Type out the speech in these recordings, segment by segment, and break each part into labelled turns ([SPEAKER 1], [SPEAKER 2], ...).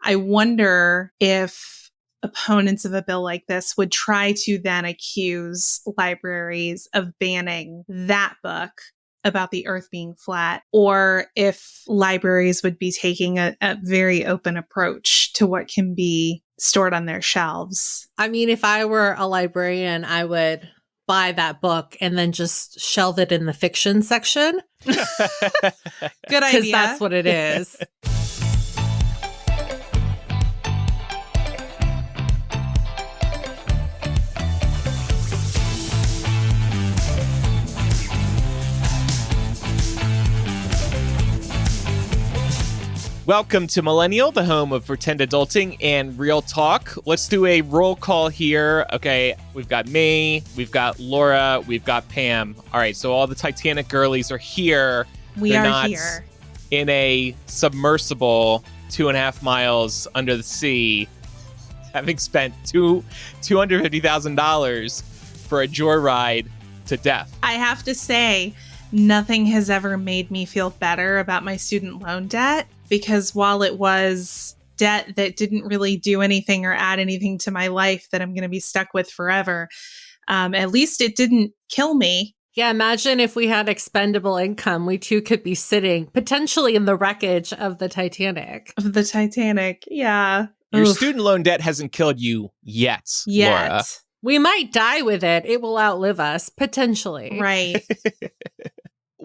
[SPEAKER 1] I wonder if opponents of a bill like this would try to then accuse libraries of banning that book about the earth being flat, or if libraries would be taking a very open approach to what can be stored on their shelves.
[SPEAKER 2] I mean, if I were a librarian, I would buy that book and then just shelve it in the fiction section.
[SPEAKER 1] Good idea.
[SPEAKER 2] Because that's what it is.
[SPEAKER 3] Welcome to Millennial, the home of pretend adulting and real talk. Let's do a roll call here. Okay, we've got me, we've got Laura, we've got Pam. All right, so all the Titanic girlies are here.
[SPEAKER 1] They're not here
[SPEAKER 3] in a submersible 2.5 miles under the sea, having spent $250,000 for a joyride to death.
[SPEAKER 1] I have to say, nothing has ever made me feel better about my student loan debt, because while it was debt that didn't really do anything or add anything to my life that I'm going to be stuck with forever, at least it didn't kill me.
[SPEAKER 2] Yeah, imagine if we had expendable income, we too could be sitting potentially in the wreckage of the Titanic.
[SPEAKER 1] Yeah.
[SPEAKER 3] Your
[SPEAKER 1] Oof.
[SPEAKER 3] student loan debt hasn't killed you yet, Laura.
[SPEAKER 2] We might die with it. It will outlive us, potentially.
[SPEAKER 1] Right.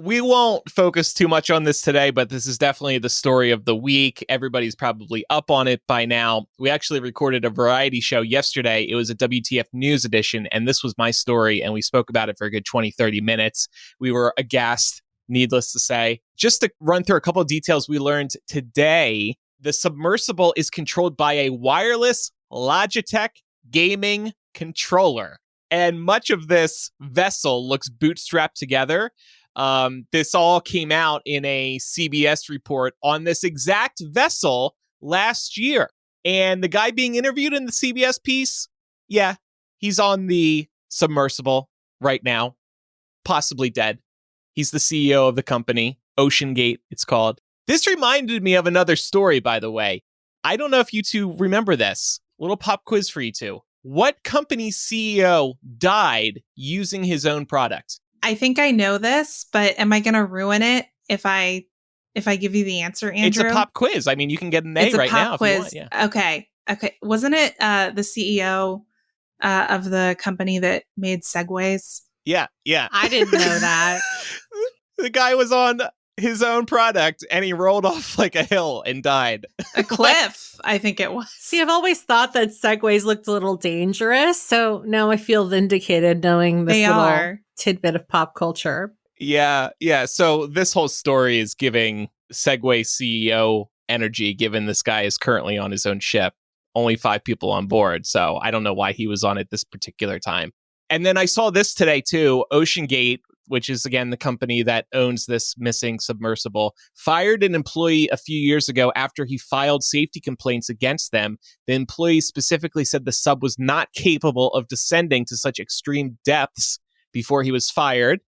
[SPEAKER 3] We won't focus too much on this today, but this is definitely the story of the week. Everybody's probably up on it by now. We actually recorded a variety show yesterday. It was a WTF News edition, and this was my story, and we spoke about it for a good 20, 30 minutes. We were aghast, needless to say. Just to run through a couple of details we learned today, the submersible is controlled by a wireless Logitech gaming controller, and much of this vessel looks bootstrapped together. This all came out in a CBS report on this exact vessel last year. And the guy being interviewed in the CBS piece, yeah, he's on the submersible right now, possibly dead. He's the CEO of the company, OceanGate, it's called. This reminded me of another story, by the way. I don't know if you two remember this. Little pop quiz for you two. What company's CEO died using his own product?
[SPEAKER 1] I think I know this, but am I going to ruin it if I give you the answer, Andrew?
[SPEAKER 3] It's a pop quiz. I mean, you can get an A right now if you want. Yeah.
[SPEAKER 1] Okay. Wasn't it the CEO of the company that made Segways?
[SPEAKER 3] Yeah.
[SPEAKER 2] I didn't know that.
[SPEAKER 3] The guy was on his own product and he rolled off like a hill and died.
[SPEAKER 1] A cliff, I think it was.
[SPEAKER 2] See, I've always thought that Segways looked a little dangerous, so now I feel vindicated knowing this little tidbit of pop culture.
[SPEAKER 3] Yeah. So this whole story is giving Segway CEO energy, given this guy is currently on his own ship. Only 5 people on board, so I don't know why he was on it this particular time. And then I saw this today too. OceanGate, which is, again, the company that owns this missing submersible, fired an employee a few years ago after he filed safety complaints against them. The employee specifically said the sub was not capable of descending to such extreme depths before he was fired.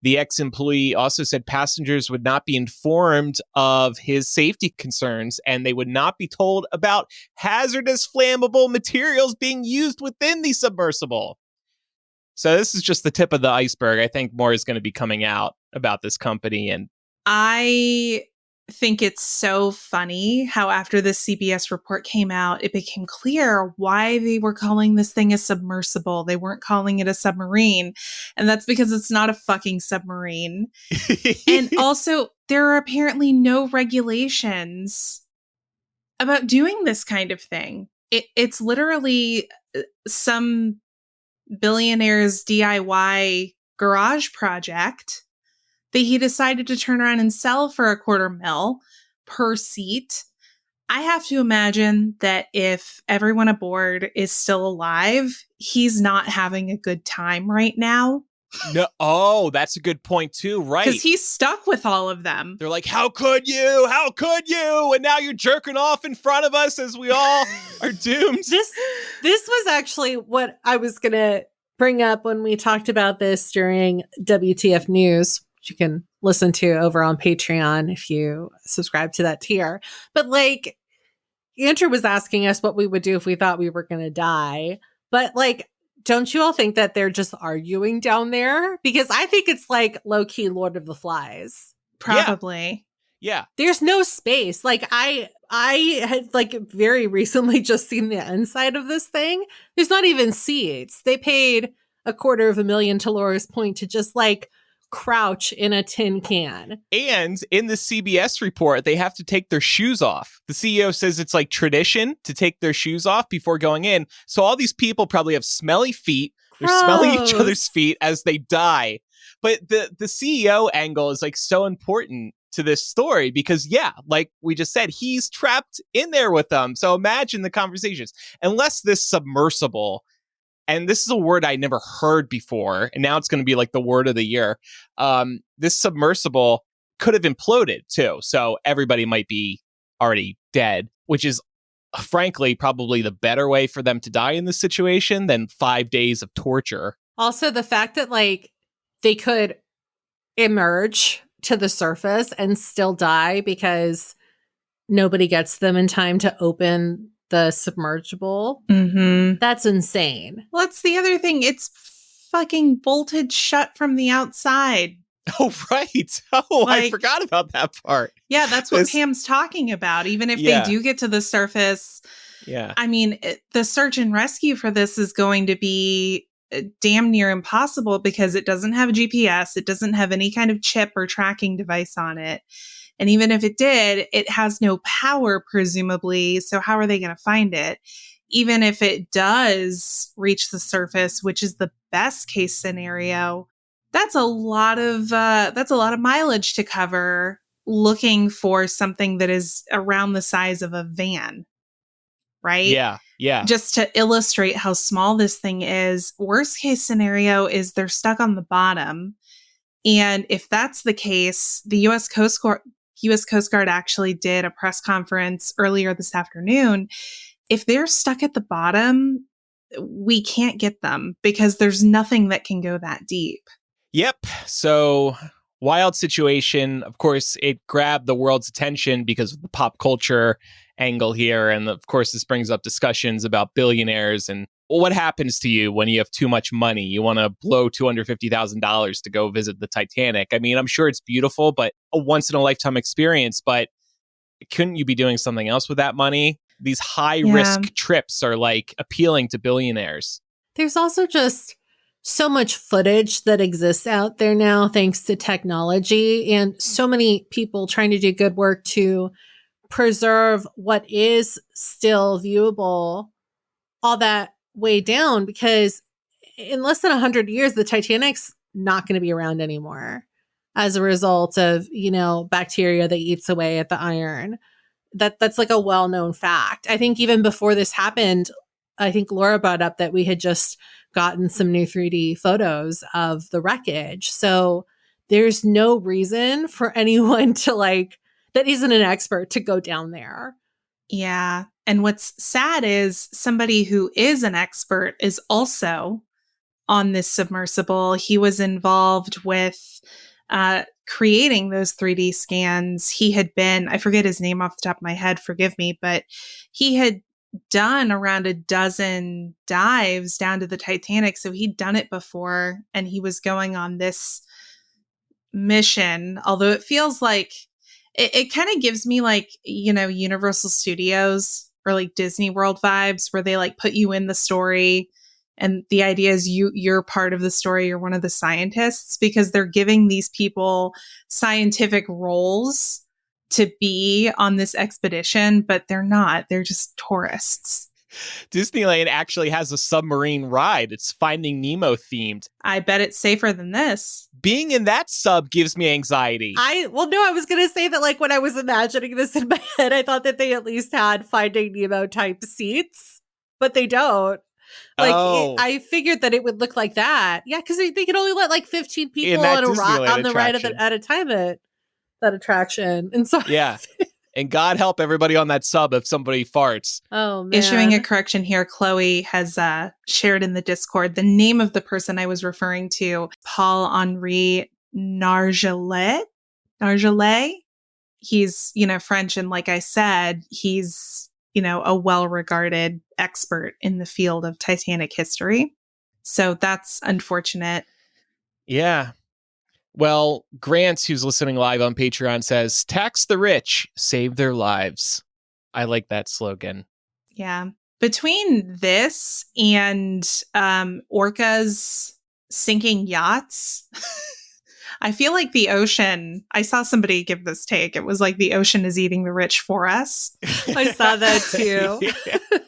[SPEAKER 3] The ex-employee also said passengers would not be informed of his safety concerns, and they would not be told about hazardous flammable materials being used within the submersible. So this is just the tip of the iceberg. I think more is going to be coming out about this company. And
[SPEAKER 1] I think it's so funny how after the CBS report came out, it became clear why they were calling this thing a submersible. They weren't calling it a submarine. And that's because it's not a fucking submarine. And also, there are apparently no regulations about doing this kind of thing. It's literally some billionaire's DIY garage project that he decided to turn around and sell for $250,000 per seat. I have to imagine that if everyone aboard is still alive, he's not having a good time right now.
[SPEAKER 3] No, oh, that's a good point too, right?
[SPEAKER 1] Because he's stuck with all of them.
[SPEAKER 3] They're like, how could you? How could you? And now you're jerking off in front of us as we all are doomed.
[SPEAKER 2] This was actually what I was going to bring up when we talked about this during WTF News, which you can listen to over on Patreon if you subscribe to that tier. But like, Andrew was asking us what we would do if we thought we were going to die. But like, don't you all think that they're just arguing down there? Because I think it's like low key Lord of the Flies.
[SPEAKER 1] Probably.
[SPEAKER 3] Yeah.
[SPEAKER 2] There's no space. Like I had like very recently just seen the inside of this thing. There's not even seats. They paid $250,000 to Laura's point to just like crouch in a tin can.
[SPEAKER 3] And in the CBS report, they have to take their shoes off. The CEO says it's like tradition to take their shoes off before going in. So all these people probably have smelly feet. They're smelling each
[SPEAKER 2] Gross.
[SPEAKER 3] other's feet as they die. But the CEO angle is like so important to this story because, yeah, like we just said, he's trapped in there with them. So imagine the conversations. Unless this submersible, and this is a word I never heard before, and now it's going to be like the word of the year. This submersible could have imploded too. So everybody might be already dead, which is frankly probably the better way for them to die in this situation than 5 days of torture.
[SPEAKER 2] Also, the fact that like they could emerge to the surface and still die because nobody gets them in time to open the submergible.
[SPEAKER 1] Mm-hmm.
[SPEAKER 2] That's insane.
[SPEAKER 1] Well, that's the other thing. It's fucking bolted shut from the outside.
[SPEAKER 3] Oh, right. Oh, I
[SPEAKER 1] Like-
[SPEAKER 3] forgot about that part.
[SPEAKER 1] Yeah, that's what
[SPEAKER 3] This-
[SPEAKER 1] Pam's talking about. Even if
[SPEAKER 3] Yeah.
[SPEAKER 1] they do get to the surface,
[SPEAKER 3] Yeah.
[SPEAKER 1] I mean, the search and rescue for this is going to be damn near impossible because it doesn't have a GPS. It doesn't have any kind of chip or tracking device on it. And even if it did, it has no power, presumably. So how are they going to find it? Even if it does reach the surface, which is the best case scenario, that's a lot of mileage to cover looking for something that is around the size of a van, right?
[SPEAKER 3] Yeah. Yeah.
[SPEAKER 1] Just to illustrate how small this thing is, worst case scenario is they're stuck on the bottom. And if that's the case, the U.S. Coast Guard actually did a press conference earlier this afternoon. If they're stuck at the bottom, we can't get them because there's nothing that can go that deep.
[SPEAKER 3] Yep. So wild situation. Of course, it grabbed the world's attention because of the pop culture angle here. And of course, this brings up discussions about billionaires and what happens to you when you have too much money. You want to blow $250,000 to go visit the Titanic. I mean, I'm sure it's beautiful, but a once in a lifetime experience. But couldn't you be doing something else with that money? These high risk trips are like appealing to billionaires.
[SPEAKER 2] There's also just so much footage that exists out there now thanks to technology and so many people trying to do good work to preserve what is still viewable all that way down, because in less than 100 years the Titanic's not going to be around anymore as a result of, you know, bacteria that eats away at the iron. That's like a well-known fact. I think even before this happened, I think Laura brought up that we had just gotten some new 3D photos of the wreckage. So there's no reason for anyone to like, that isn't an expert, to go down there.
[SPEAKER 1] Yeah. And what's sad is somebody who is an expert is also on this submersible. He was involved with creating those 3D scans. He had been, I forget his name off the top of my head, forgive me, but he had done around a dozen dives down to the Titanic. So he'd done it before and he was going on this mission. Although it feels like it kind of gives me like, you know, Universal Studios or like Disney World vibes where they like put you in the story. And the idea is you're part of the story. You're one of the scientists because they're giving these people scientific roles to be on this expedition, but they're not. They're just tourists.
[SPEAKER 3] Disneyland actually has a submarine ride. It's Finding Nemo themed.
[SPEAKER 1] I bet it's safer than this.
[SPEAKER 3] Being in that sub gives me anxiety.
[SPEAKER 2] I was going to say that like when I was imagining this in my head, I thought that they at least had Finding Nemo type seats, but they don't. Like, I figured that it would look like that. Yeah, because they can only let like 15 people on the ride at a time at that attraction. And so,
[SPEAKER 3] yeah. And God help everybody on that sub if somebody farts.
[SPEAKER 2] Oh, man.
[SPEAKER 1] Issuing a correction here, Chloe has shared in the Discord the name of the person I was referring to, Paul-Henri Nargeolet. He's, you know, French. And like I said, he's a well-regarded expert in the field of Titanic history. So that's unfortunate.
[SPEAKER 3] Yeah. Well, Grant, who's listening live on Patreon, says, tax the rich, save their lives. I like that slogan.
[SPEAKER 1] Yeah. Between this and orcas sinking yachts, I feel like the ocean, I saw somebody give this take. It was like the ocean is eating the rich for us.
[SPEAKER 2] I saw that too.
[SPEAKER 3] Yeah.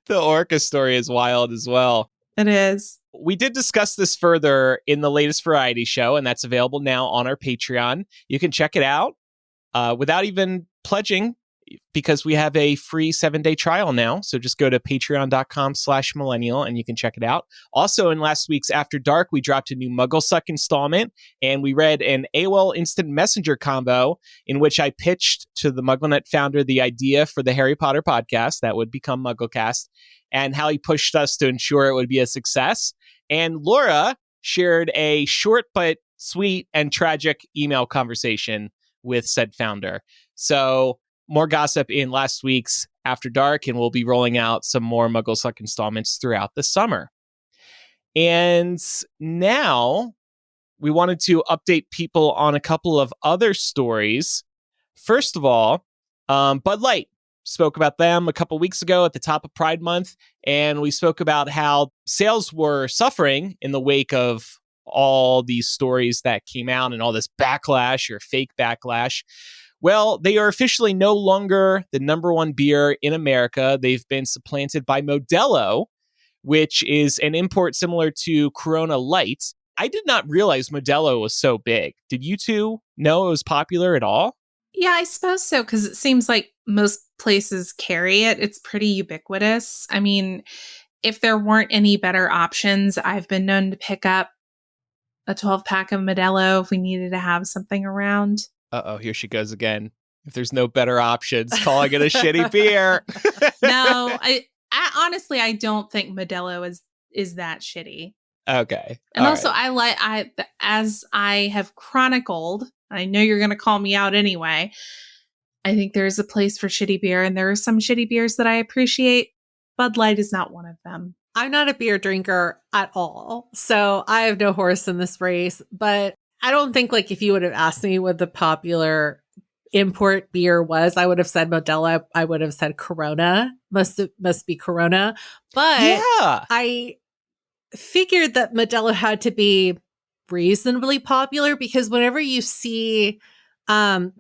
[SPEAKER 3] The orca story is wild as well.
[SPEAKER 1] It is.
[SPEAKER 3] We did discuss this further in the latest variety show, and that's available now on our Patreon. You can check it out without even pledging, because we have a free 7-day trial now. So just go to patreon.com/millennial and you can check it out. Also, in last week's After Dark, we dropped a new Mugglesuck installment, and we read an AOL Instant Messenger combo in which I pitched to the MuggleNet founder the idea for the Harry Potter podcast that would become MuggleCast, and how he pushed us to ensure it would be a success. And Laura shared a short but sweet and tragic email conversation with said founder. So more gossip in last week's After Dark, and we'll be rolling out some more Mugglesuck installments throughout the summer. And now we wanted to update people on a couple of other stories. First of all, Bud Light. Spoke about them a couple weeks ago at the top of Pride Month, and we spoke about how sales were suffering in the wake of all these stories that came out and all this backlash or fake backlash. Well, they are officially no longer the number one beer in America. They've been supplanted by Modelo, which is an import similar to Corona Light. I did not realize Modelo was so big. Did you two know it was popular at all?
[SPEAKER 1] Yeah, I suppose so, because it seems like most places carry it. It's pretty ubiquitous. I mean, if there weren't any better options, I've been known to pick up a 12-pack of Modelo if we needed to have something around.
[SPEAKER 3] Uh-oh, here she goes again. If there's no better options, calling it a shitty beer.
[SPEAKER 1] No, I honestly, I don't think Modelo is that shitty.
[SPEAKER 3] Okay.
[SPEAKER 1] And
[SPEAKER 3] all
[SPEAKER 1] also,
[SPEAKER 3] right.
[SPEAKER 1] as I have chronicled, I know you're going to call me out anyway, I think there is a place for shitty beer, and there are some shitty beers that I appreciate. Bud Light is not one of them.
[SPEAKER 2] I'm not a beer drinker at all, so I have no horse in this race, but I don't think, like, if you would have asked me what the popular import beer was, I would have said Modelo. I would have said Corona. Must be Corona. But
[SPEAKER 3] yeah.
[SPEAKER 2] I figured that Modelo had to be reasonably popular, because whenever you see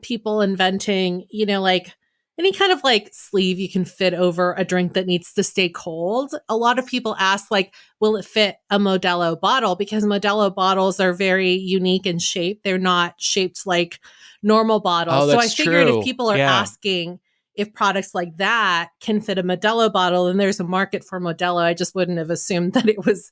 [SPEAKER 2] people inventing, like any kind of like sleeve you can fit over a drink that needs to stay cold, a lot of people ask, like, will it fit a Modelo bottle? Because Modelo bottles are very unique in shape. They're not shaped like normal bottles.
[SPEAKER 3] Oh,
[SPEAKER 2] so I
[SPEAKER 3] that's
[SPEAKER 2] figured
[SPEAKER 3] true.
[SPEAKER 2] if people are asking if products like that can fit a Modelo bottle, and there's a market for Modelo, I just wouldn't have assumed that it was,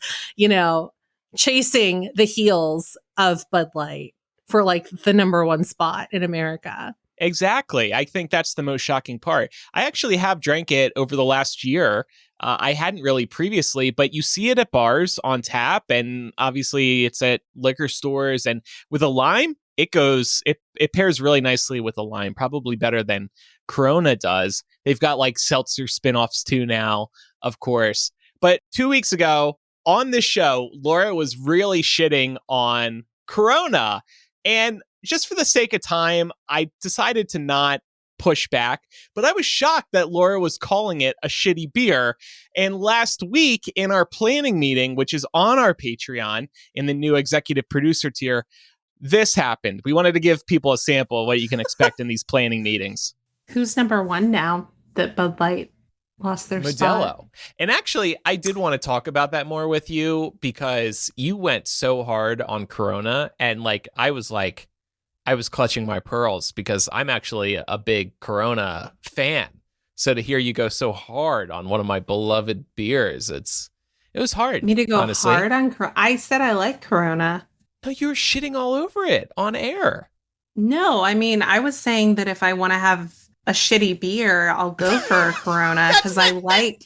[SPEAKER 2] chasing the heels of Bud Light for like the number one spot in America.
[SPEAKER 3] Exactly. I think that's the most shocking part. I actually have drank it over the last year. I hadn't really previously, but you see it at bars on tap, and obviously it's at liquor stores. And with a lime, it pairs really nicely with a lime, probably better than Corona does. They've got like seltzer spinoffs too now, of course. But 2 weeks ago on this show, Laura was really shitting on Corona. And just for the sake of time, I decided to not push back, but I was shocked that Laura was calling it a shitty beer. And last week in our planning meeting, which is on our Patreon in the new executive producer tier, this happened. We wanted to give people a sample of what you can expect in these planning meetings.
[SPEAKER 4] Who's number one now that Bud Light lost their
[SPEAKER 3] Modelo.
[SPEAKER 4] spot?
[SPEAKER 3] And actually, I did want to talk about that more with you, because you went so hard on Corona, and I was clutching my pearls, because I'm actually a big Corona fan. So to hear you go so hard on one of my beloved beers, it was hard.
[SPEAKER 4] Me to go
[SPEAKER 3] honestly.
[SPEAKER 4] hard on Corona? I said I like Corona.
[SPEAKER 3] No, you were shitting all over it on air.
[SPEAKER 4] No, I mean, I was saying that if I want to have a shitty beer, I'll go for a Corona, because I like.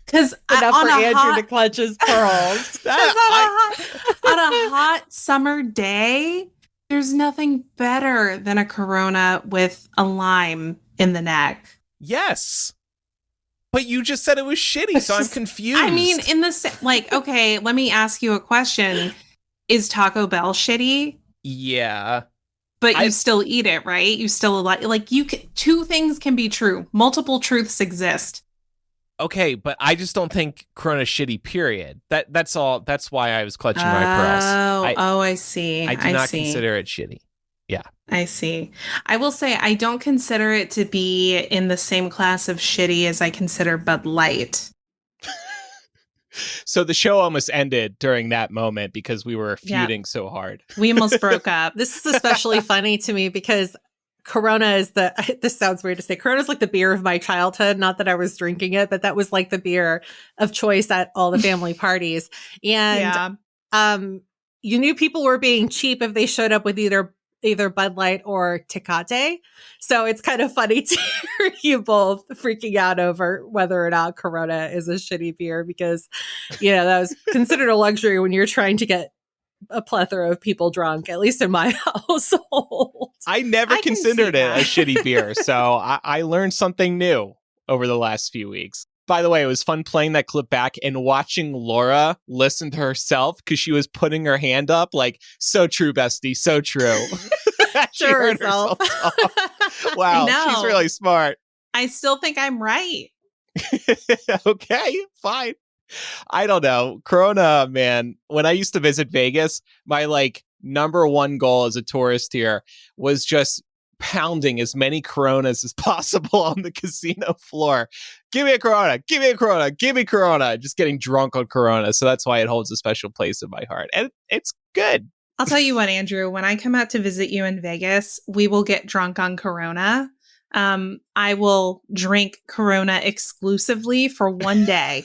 [SPEAKER 4] Because
[SPEAKER 2] enough for Andrew to clutch his pearls.
[SPEAKER 4] on a hot summer day, there's nothing better than a Corona with a lime in the neck.
[SPEAKER 3] Yes. But you just said it was shitty, so I'm confused.
[SPEAKER 4] I mean, in the like, okay, let me ask you a question. Is Taco Bell shitty?
[SPEAKER 3] Yeah.
[SPEAKER 4] But you still eat it, right? You still like you can, two things can be true. Multiple truths exist.
[SPEAKER 3] Okay, but I just don't think Corona's shitty, period. That's all. That's why I was clutching my pearls.
[SPEAKER 4] I see.
[SPEAKER 3] I do not consider it shitty. Yeah.
[SPEAKER 4] I see. I will say I don't consider it to be in the same class of shitty as I consider Bud Light.
[SPEAKER 3] So the show almost ended during that moment because we were feuding so hard.
[SPEAKER 1] We almost broke up.
[SPEAKER 2] This is especially funny to me because Corona is this sounds weird to say, Corona is like the beer of my childhood. Not that I was drinking it, but that was like the beer of choice at all the family parties. And you knew people were being cheap if they showed up with either Bud Light or Tecate. So it's kind of funny to hear you both freaking out over whether or not Corona is a shitty beer because, that was considered a luxury when you're trying to get a plethora of people drunk, at least in my household.
[SPEAKER 3] I never considered it a shitty beer, so I learned something new over the last few weeks. By the way, it was fun playing that clip back and watching Laura listen to herself because she was putting her hand up like, so true, bestie, so true. She heard herself talk. Wow, she's really smart.
[SPEAKER 1] I still think I'm right.
[SPEAKER 3] Okay, fine. I don't know. Corona, man, when I used to visit Vegas, my number one goal as a tourist here was just pounding as many Coronas as possible on the casino floor. Give me a Corona, give me a Corona, give me Corona. Just getting drunk on Corona. So that's why it holds a special place in my heart. And it's good.
[SPEAKER 1] I'll tell you what, Andrew, when I come out to visit you in Vegas, we will get drunk on Corona. I will drink Corona exclusively for one day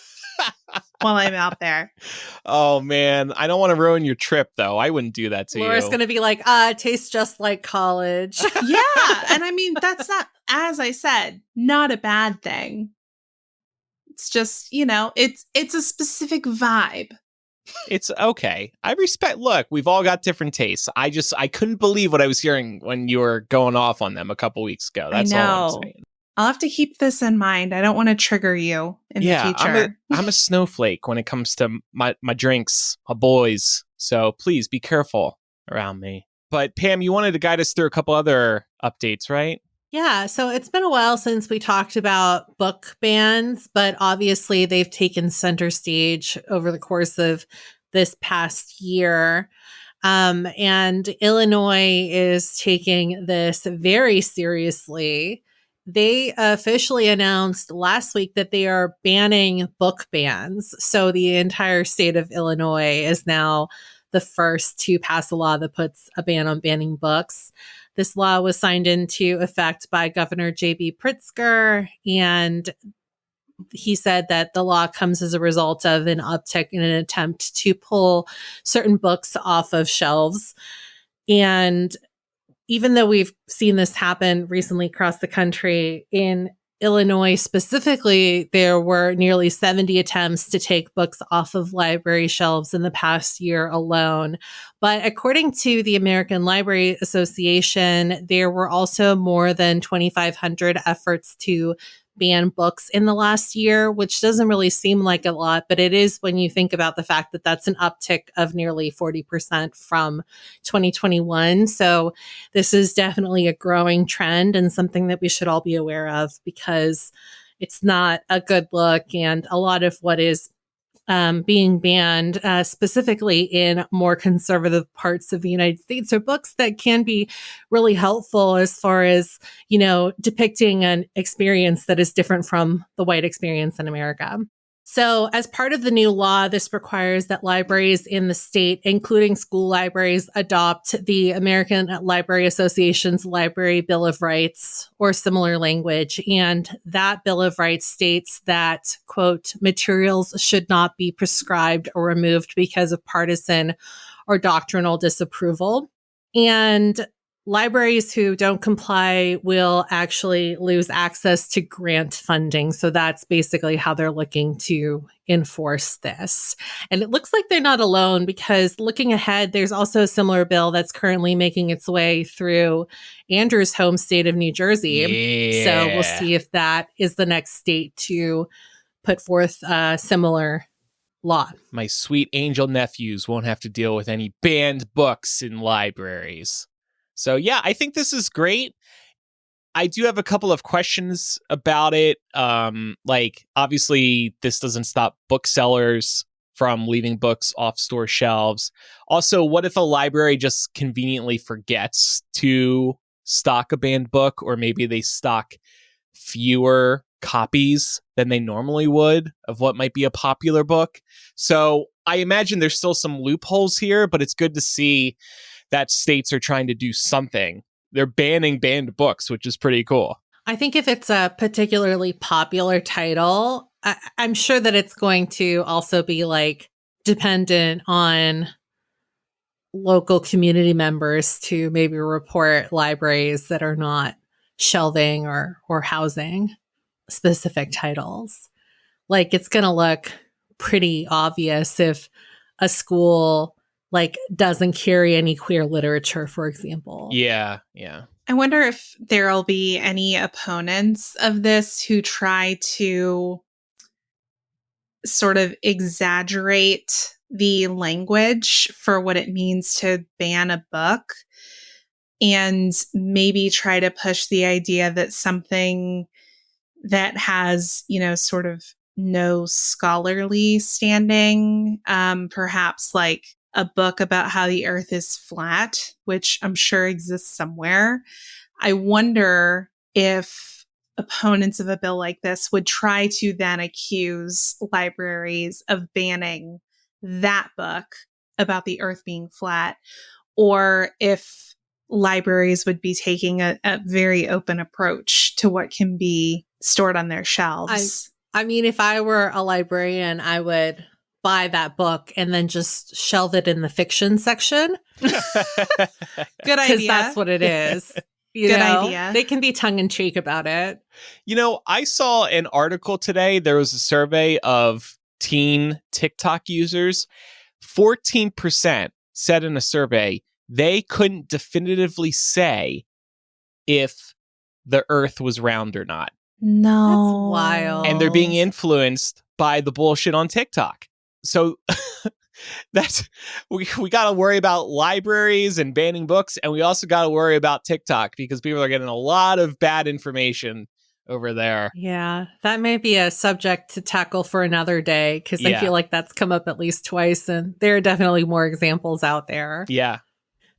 [SPEAKER 1] while I'm out there.
[SPEAKER 3] Oh, man. I don't want to ruin your trip, though. I wouldn't do that to
[SPEAKER 2] Laura's
[SPEAKER 3] you.
[SPEAKER 2] going to be like, it tastes just like college.
[SPEAKER 1] Yeah. And I mean, that's not, as I said, not a bad thing. It's just, it's a specific vibe.
[SPEAKER 3] It's okay. I respect. Look, we've all got different tastes. I couldn't believe what I was hearing when you were going off on them a couple weeks ago. That's all I'm saying.
[SPEAKER 1] I'll have to keep this in mind. I don't want to trigger you in the future.
[SPEAKER 3] I'm a snowflake when it comes to my drinks, my boys. So please be careful around me. But Pam, you wanted to guide us through a couple other updates, right?
[SPEAKER 2] Yeah, so it's been a while since we talked about book bans, but obviously they've taken center stage over the course of this past year. And Illinois is taking this very seriously. They officially announced last week that they are banning book bans. So the entire state of Illinois is now the first to pass a law that puts a ban on banning books. This law was signed into effect by Governor J.B. Pritzker, and he said that the law comes as a result of an uptick in an attempt to pull certain books off of shelves. And even though we've seen this happen recently across the country, in Illinois specifically, there were nearly 70 attempts to take books off of library shelves in the past year alone. But according to the American Library Association, there were also more than 2,500 efforts to ban books in the last year, which doesn't really seem like a lot, but it is when you think about the fact that that's an uptick of nearly 40% from 2021. So this is definitely a growing trend and something that we should all be aware of because it's not a good look. And a lot of what is being banned, specifically in more conservative parts of the United States, are books that can be really helpful as far as, depicting an experience that is different from the white experience in America. So as part of the new law, this requires that libraries in the state, including school libraries, adopt the American Library Association's Library Bill of Rights or similar language. And that Bill of Rights states that, quote, materials should not be prescribed or removed because of partisan or doctrinal disapproval. And libraries who don't comply will actually lose access to grant funding. So that's basically how they're looking to enforce this. And it looks like they're not alone, because looking ahead, there's also a similar bill that's currently making its way through Andrew's home state of New Jersey. So we'll
[SPEAKER 3] Yeah.
[SPEAKER 2] see if that is the next state to put forth a similar law.
[SPEAKER 3] My sweet angel nephews won't have to deal with any banned books in libraries. So yeah, I think this is great. I do have a couple of questions about it. Like, obviously, this doesn't stop booksellers from leaving books off store shelves. Also, what if a library just conveniently forgets to stock a banned book, or maybe they stock fewer copies than they normally would of what might be a popular book? So I imagine there's still some loopholes here, but it's good to see that states are trying to do something. They're banning banned books, which is pretty cool.
[SPEAKER 2] I think if it's a particularly popular title, I'm sure that it's going to also be like dependent on local community members to maybe report libraries that are not shelving or housing specific titles. Like, it's going to look pretty obvious if a school like doesn't carry any queer literature, for example.
[SPEAKER 3] Yeah.
[SPEAKER 1] I wonder if there'll be any opponents of this who try to sort of exaggerate the language for what it means to ban a book, and maybe try to push the idea that something that has, sort of no scholarly standing, perhaps like a book about how the earth is flat, which I'm sure exists somewhere. I wonder if opponents of a bill like this would try to then accuse libraries of banning that book about the earth being flat, or if libraries would be taking a very open approach to what can be stored on their shelves.
[SPEAKER 2] I mean, if I were a librarian, I would buy that book and then just shelve it in the fiction section.
[SPEAKER 1] Good
[SPEAKER 2] Because
[SPEAKER 1] idea.
[SPEAKER 2] that's what it is.
[SPEAKER 1] Good idea.
[SPEAKER 2] They can be tongue in cheek about it.
[SPEAKER 3] I saw an article today. There was a survey of teen TikTok users. 14% said in a survey they couldn't definitively say if the earth was round or not.
[SPEAKER 1] No.
[SPEAKER 2] That's wild.
[SPEAKER 3] And they're being influenced by the bullshit on TikTok. So we got to worry about libraries and banning books, and we also got to worry about TikTok, because people are getting a lot of bad information over there.
[SPEAKER 2] Yeah, that may be a subject to tackle for another day, because I feel like that's come up at least twice, and there are definitely more examples out there.
[SPEAKER 3] Yeah.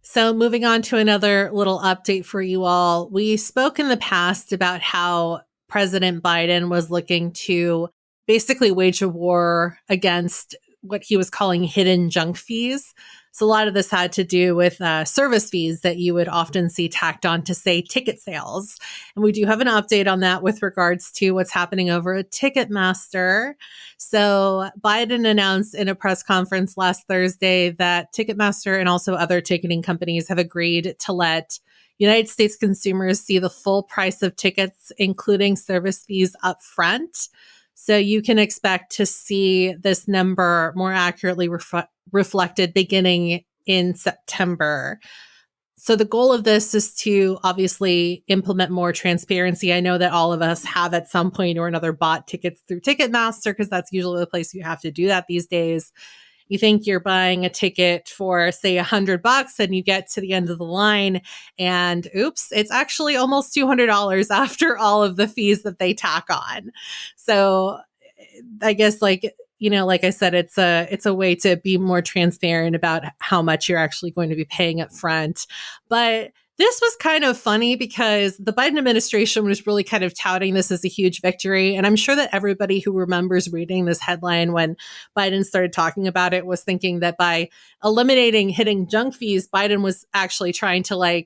[SPEAKER 2] So moving on to another little update for you all. We spoke in the past about how President Biden was looking to basically wage a war against what he was calling hidden junk fees. So a lot of this had to do with service fees that you would often see tacked on to, say, ticket sales. And we do have an update on that with regards to what's happening over at Ticketmaster. So Biden announced in a press conference last Thursday that Ticketmaster and also other ticketing companies have agreed to let United States consumers see the full price of tickets, including service fees up front. So you can expect to see this number more accurately reflected beginning in September. So the goal of this is to obviously implement more transparency. I know that all of us have at some point or another bought tickets through Ticketmaster, because that's usually the place you have to do that these days. You think you're buying a ticket for, say, $100, and you get to the end of the line and oops, it's actually almost $200 after all of the fees that they tack on. So I guess, like I said, it's a way to be more transparent about how much you're actually going to be paying up front. But this was kind of funny because the Biden administration was really kind of touting this as a huge victory. And I'm sure that everybody who remembers reading this headline when Biden started talking about it was thinking that by eliminating hidden junk fees, Biden was actually trying to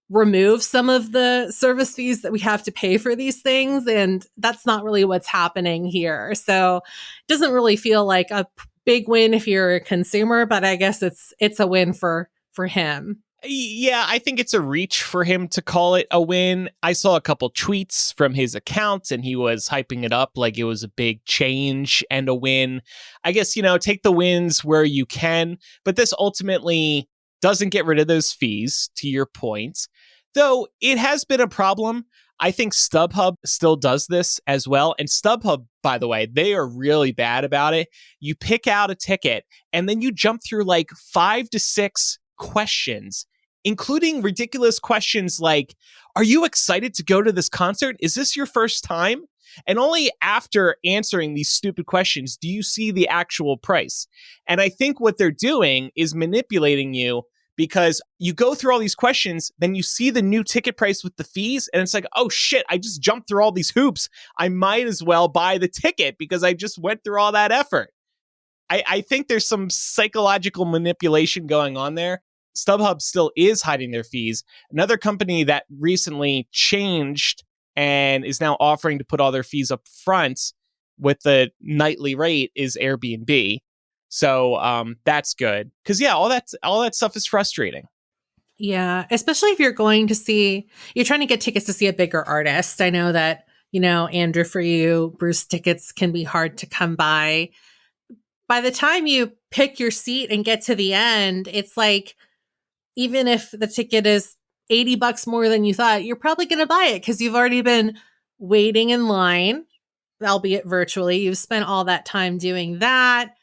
[SPEAKER 2] remove some of the service fees that we have to pay for these things. And that's not really what's happening here. So it doesn't really feel like a big win if you're a consumer, but I guess it's a win for him.
[SPEAKER 3] Yeah, I think it's a reach for him to call it a win. I saw a couple tweets from his account and he was hyping it up like it was a big change and a win. I guess, take the wins where you can, but this ultimately doesn't get rid of those fees, to your point. Though it has been a problem. I think StubHub still does this as well. And StubHub, by the way, they are really bad about it. You pick out a ticket and then you jump through like 5 to 6 questions, including ridiculous questions like, are you excited to go to this concert? Is this your first time? And only after answering these stupid questions do you see the actual price. And I think what they're doing is manipulating you because you go through all these questions, then you see the new ticket price with the fees, and it's like, oh shit, I just jumped through all these hoops. I might as well buy the ticket because I just went through all that effort. I think there's some psychological manipulation going on there. StubHub still is hiding their fees. Another company that recently changed and is now offering to put all their fees up front with the nightly rate is Airbnb. So that's good. Because all that stuff is frustrating.
[SPEAKER 2] Yeah, especially if you're trying to get tickets to see a bigger artist. I know that, Andrew, for you, Bruce tickets can be hard to come by. By the time you pick your seat and get to the end, it's like, even if the ticket is $80 more than you thought, you're probably going to buy it because you've already been waiting in line, albeit virtually. You've spent all that time doing that.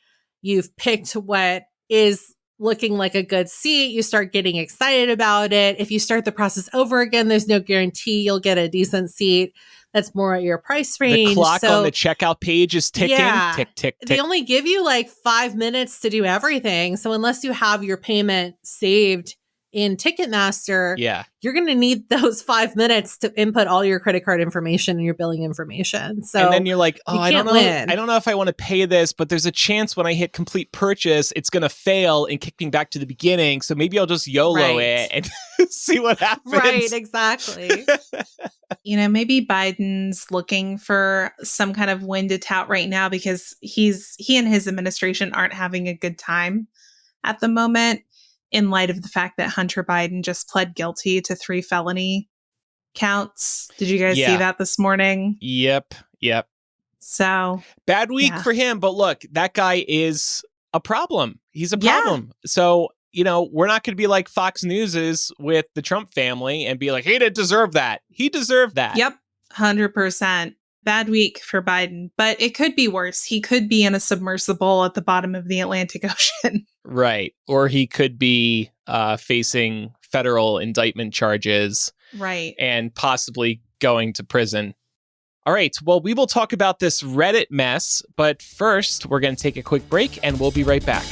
[SPEAKER 2] You've picked what is looking like a good seat. You start getting excited about it. If you start the process over again, there's no guarantee you'll get a decent seat that's more at your price range.
[SPEAKER 3] The clock on the checkout page is ticking.
[SPEAKER 2] Yeah,
[SPEAKER 3] tick, tick, tick.
[SPEAKER 2] They only give you like 5 minutes to do everything. So unless you have your payment saved in Ticketmaster, you're going to need those 5 minutes to input all your credit card information and your billing information. So,
[SPEAKER 3] and then you're like, oh, I don't know.
[SPEAKER 2] Win.
[SPEAKER 3] I don't know if I want to pay this, but there's a chance when I hit complete purchase, it's going to fail and kick me back to the beginning. So maybe I'll just YOLO it and see what happens.
[SPEAKER 2] Right, exactly.
[SPEAKER 1] Maybe Biden's looking for some kind of win to tout right now because he and his administration aren't having a good time at the moment, in light of the fact that Hunter Biden just pled guilty to 3 felony counts. Did you guys see that this morning?
[SPEAKER 3] Yep.
[SPEAKER 1] So
[SPEAKER 3] bad week for him, but look, that guy is a problem. He's a problem. So, we're not going to be like Fox News is with the Trump family and be like, he didn't deserve that. He deserved that.
[SPEAKER 1] Yep. 100%. Bad week for Biden, but it could be worse. He could be in a submersible at the bottom of the Atlantic Ocean.
[SPEAKER 3] Right. Or he could be facing federal indictment charges.
[SPEAKER 1] Right.
[SPEAKER 3] And possibly going to prison. All right. Well, we will talk about this Reddit mess, but first we're going to take a quick break and we'll be right back.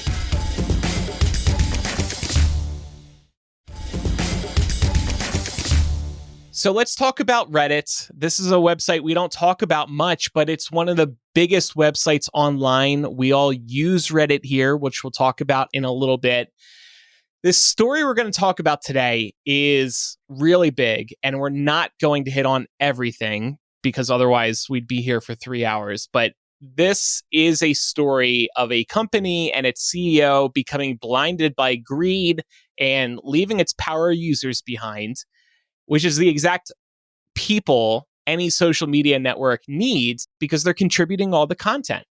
[SPEAKER 3] So let's talk about Reddit. This is a website we don't talk about much, but it's one of the biggest websites online. We all use Reddit here, which we'll talk about in a little bit. This story we're going to talk about today is really big, and we're not going to hit on everything because otherwise we'd be here for 3 hours. But this is a story of a company and its CEO becoming blinded by greed and leaving its power users behind, which is the exact people any social media network needs because they're contributing all the content.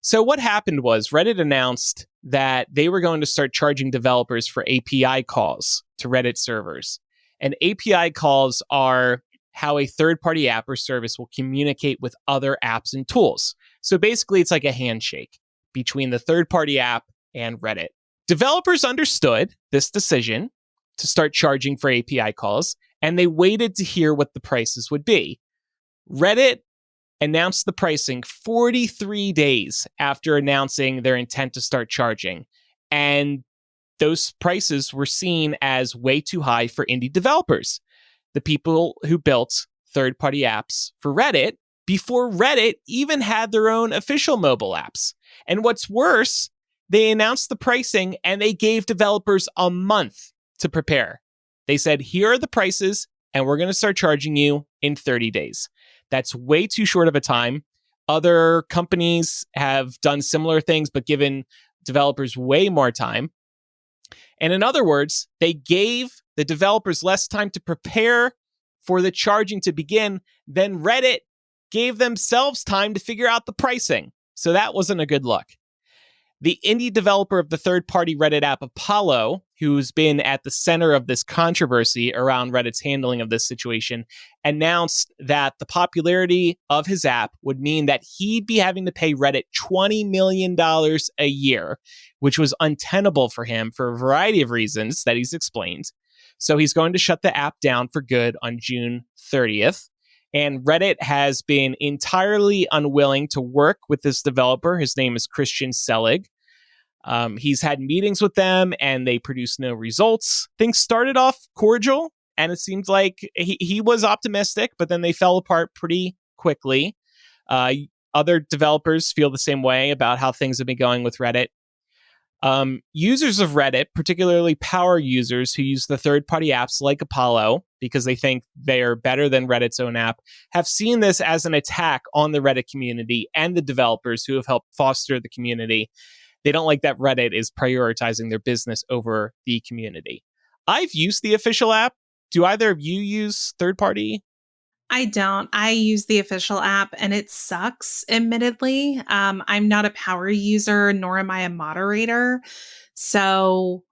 [SPEAKER 3] So what happened was Reddit announced that they were going to start charging developers for API calls to Reddit servers. And API calls are how a third-party app or service will communicate with other apps and tools. So basically, it's like a handshake between the third-party app and Reddit. Developers understood this decision to start charging for API calls, and they waited to hear what the prices would be. Reddit announced the pricing 43 days after announcing their intent to start charging. And those prices were seen as way too high for indie developers, the people who built third-party apps for Reddit before Reddit even had their own official mobile apps. And what's worse, they announced the pricing and they gave developers a month to prepare. They said, here are the prices, and we're going to start charging you in 30 days. That's way too short of a time. Other companies have done similar things, but given developers way more time. And in other words, they gave the developers less time to prepare for the charging to begin than Reddit gave themselves time to figure out the pricing. So that wasn't a good look. The indie developer of the third-party Reddit app Apollo, who's been at the center of this controversy around Reddit's handling of this situation, announced that the popularity of his app would mean that he'd be having to pay Reddit $20 million a year, which was untenable for him for a variety of reasons that he's explained. So he's going to shut the app down for good on June 30th. And Reddit has been entirely unwilling to work with this developer. His name is Christian Selig. He's had meetings with them and they produced no results. Things started off cordial and it seems like he was optimistic, but then they fell apart pretty quickly. Other developers feel the same way about how things have been going with Reddit. Users of Reddit, particularly power users who use the third-party apps like Apollo because they think they are better than Reddit's own app, have seen this as an attack on the Reddit community and the developers who have helped foster the community. They don't like that Reddit is prioritizing their business over the community. I've used the official app. Do either of you use third-party?
[SPEAKER 1] I don't. I use the official app and it sucks, admittedly. I'm not a power user, nor am I a moderator. So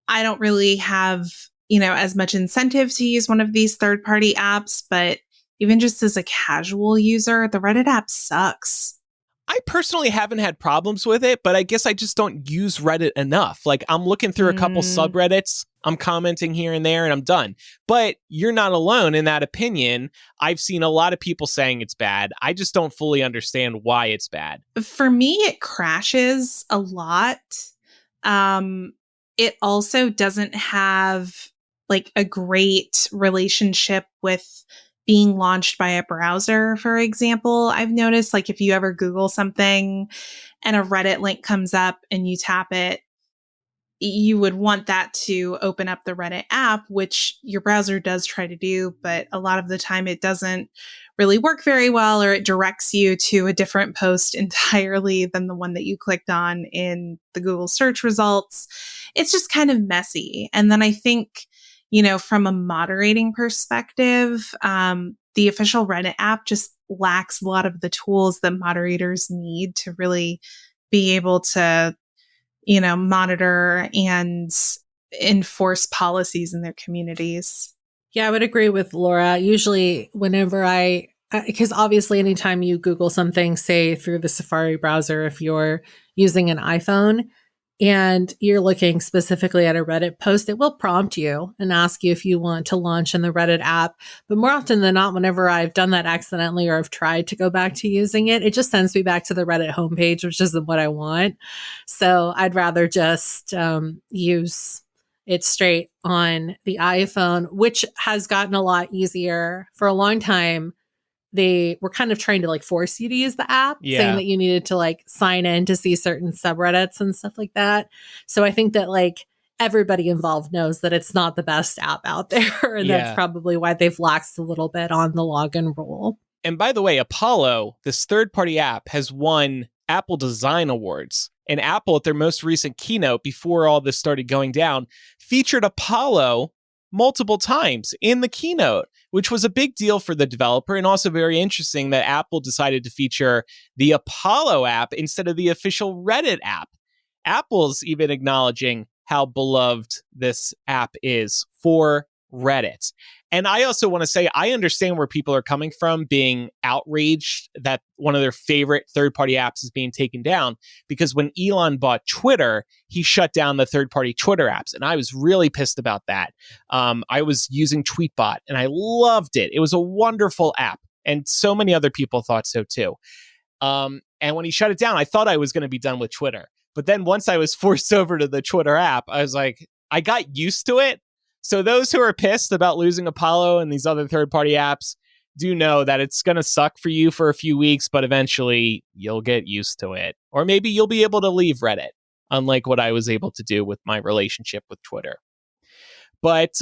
[SPEAKER 1] I don't really have, as much incentive to use one of these third-party apps. But even just as a casual user, the Reddit app sucks.
[SPEAKER 3] I personally haven't had problems with it, but I guess I just don't use Reddit enough. Like, I'm looking through a couple subreddits, I'm commenting here and there, and I'm done. But you're not alone in that opinion. I've seen a lot of people saying it's bad. I just don't fully understand why it's bad.
[SPEAKER 1] For me, it crashes a lot. It also doesn't have like a great relationship with being launched by a browser, for example. I've noticed, like, if you ever Google something and a Reddit link comes up and you tap it, you would want that to open up the Reddit app, which your browser does try to do, but a lot of the time it doesn't really work very well, or it directs you to a different post entirely than the one that you clicked on in the Google search results. It's just kind of messy. And then I think, from a moderating perspective, the official Reddit app just lacks a lot of the tools that moderators need to really be able to, monitor and enforce policies in their communities.
[SPEAKER 2] Yeah, I would agree with Laura. Usually whenever because obviously anytime you Google something, say through the Safari browser, if you're using an iPhone, and you're looking specifically at a Reddit post, it will prompt you and ask you if you want to launch in the Reddit app. But more often than not, whenever I've done that accidentally or I've tried to go back to using it, it just sends me back to the Reddit homepage, which isn't what I want. So I'd rather just use it straight on the iPhone, which has gotten a lot easier. For a long time, they were kind of trying to like force you to use the app, saying that you needed to like sign in to see certain subreddits and stuff like that. So I think that like everybody involved knows that it's not the best app out there. And that's probably why they've laxed a little bit on the login rule.
[SPEAKER 3] And by the way, Apollo, this third-party app, has won Apple Design Awards. And Apple, at their most recent keynote, before all this started going down, featured Apollo multiple times in the keynote, which was a big deal for the developer, and also very interesting that Apple decided to feature the Apollo app instead of the official Reddit app. Apple's even acknowledging how beloved this app is for Reddit. And I also want to say, I understand where people are coming from being outraged that one of their favorite third-party apps is being taken down, because when Elon bought Twitter, he shut down the third-party Twitter apps. And I was really pissed about that. I was using Tweetbot and I loved it. It was a wonderful app. And so many other people thought so too. And when he shut it down, I thought I was going to be done with Twitter. But then once I was forced over to the Twitter app, I was like, I got used to it. So those who are pissed about losing Apollo and these other third-party apps do know that it's going to suck for you for a few weeks, but eventually you'll get used to it. Or maybe you'll be able to leave Reddit, unlike what I was able to do with my relationship with Twitter. But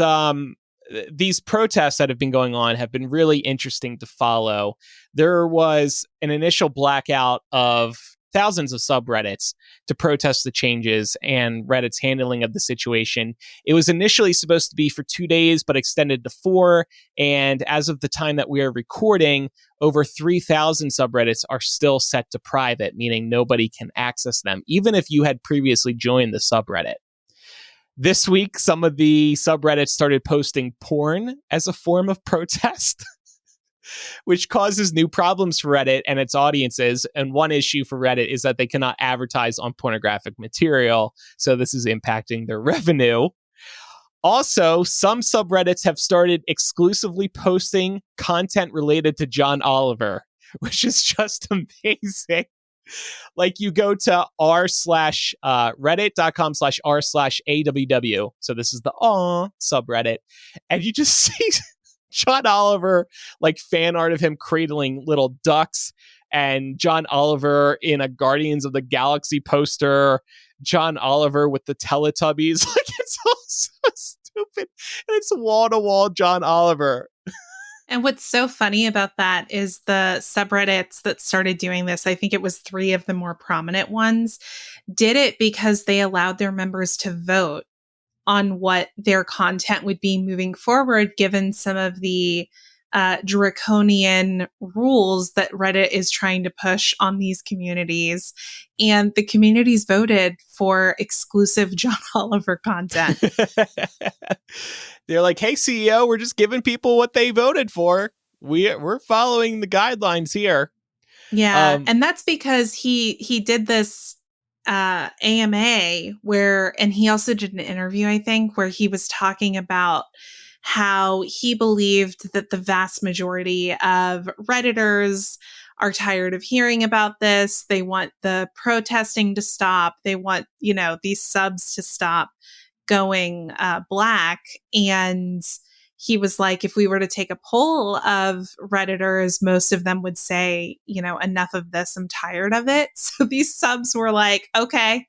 [SPEAKER 3] these protests that have been going on have been really interesting to follow. There was an initial blackout of thousands of subreddits to protest the changes and Reddit's handling of the situation. It was initially supposed to be for 2 days, but extended to 4. And as of the time that we are recording, over 3,000 subreddits are still set to private, meaning nobody can access them, even if you had previously joined the subreddit. This week, some of the subreddits started posting porn as a form of protest, which causes new problems for Reddit and its audiences. And one issue for Reddit is that they cannot advertise on pornographic material. So this is impacting their revenue. Also, some subreddits have started exclusively posting content related to John Oliver, which is just amazing. Like you go to reddit.com/r/aww. So this is the subreddit. And you just see John Oliver, like fan art of him cradling little ducks, and John Oliver in a Guardians of the Galaxy poster, John Oliver with the Teletubbies. Like it's all so stupid. And it's wall-to-wall John Oliver.
[SPEAKER 1] And what's so funny about that is the subreddits that started doing this, I think it was 3 of the more prominent ones, did it because they allowed their members to vote on what their content would be moving forward, given some of the draconian rules that Reddit is trying to push on these communities. And the communities voted for exclusive John Oliver content.
[SPEAKER 3] They're like, hey, CEO, we're just giving people what they voted for. We're following the guidelines here.
[SPEAKER 1] Yeah. And that's because he did this AMA and he also did an interview, I think, where he was talking about how he believed that the vast majority of Redditors are tired of hearing about this. They want the protesting to stop. They want, these subs to stop going black. And he was like, if we were to take a poll of Redditors, most of them would say, enough of this. I'm tired of it. So these subs were like, okay,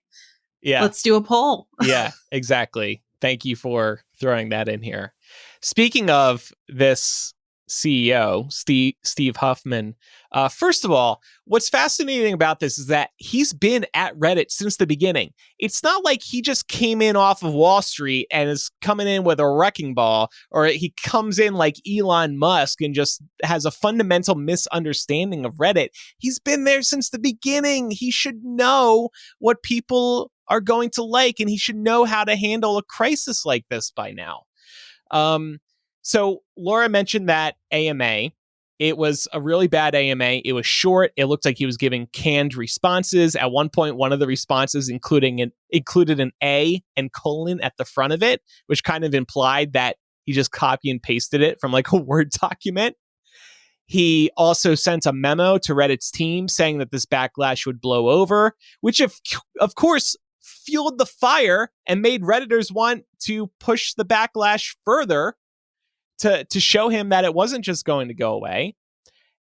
[SPEAKER 1] let's do a poll.
[SPEAKER 3] Yeah, exactly. Thank you for throwing that in here. Speaking of this CEO, Steve Huffman, first of all, what's fascinating about this is that he's been at Reddit since the beginning. It's not like he just came in off of Wall Street and is coming in with a wrecking ball, or he comes in like Elon Musk and just has a fundamental misunderstanding of Reddit. He's been there since the beginning. He should know what people are going to like, and he should know how to handle a crisis like this by now. So Laura mentioned that AMA. It was a really bad AMA. It was short. It looked like he was giving canned responses. At one point, one of the responses included an A and colon at the front of it, which kind of implied that he just copy and pasted it from like a Word document. He also sent a memo to Reddit's team saying that this backlash would blow over, which of course fueled the fire and made Redditors want to push the backlash further to show him that it wasn't just going to go away.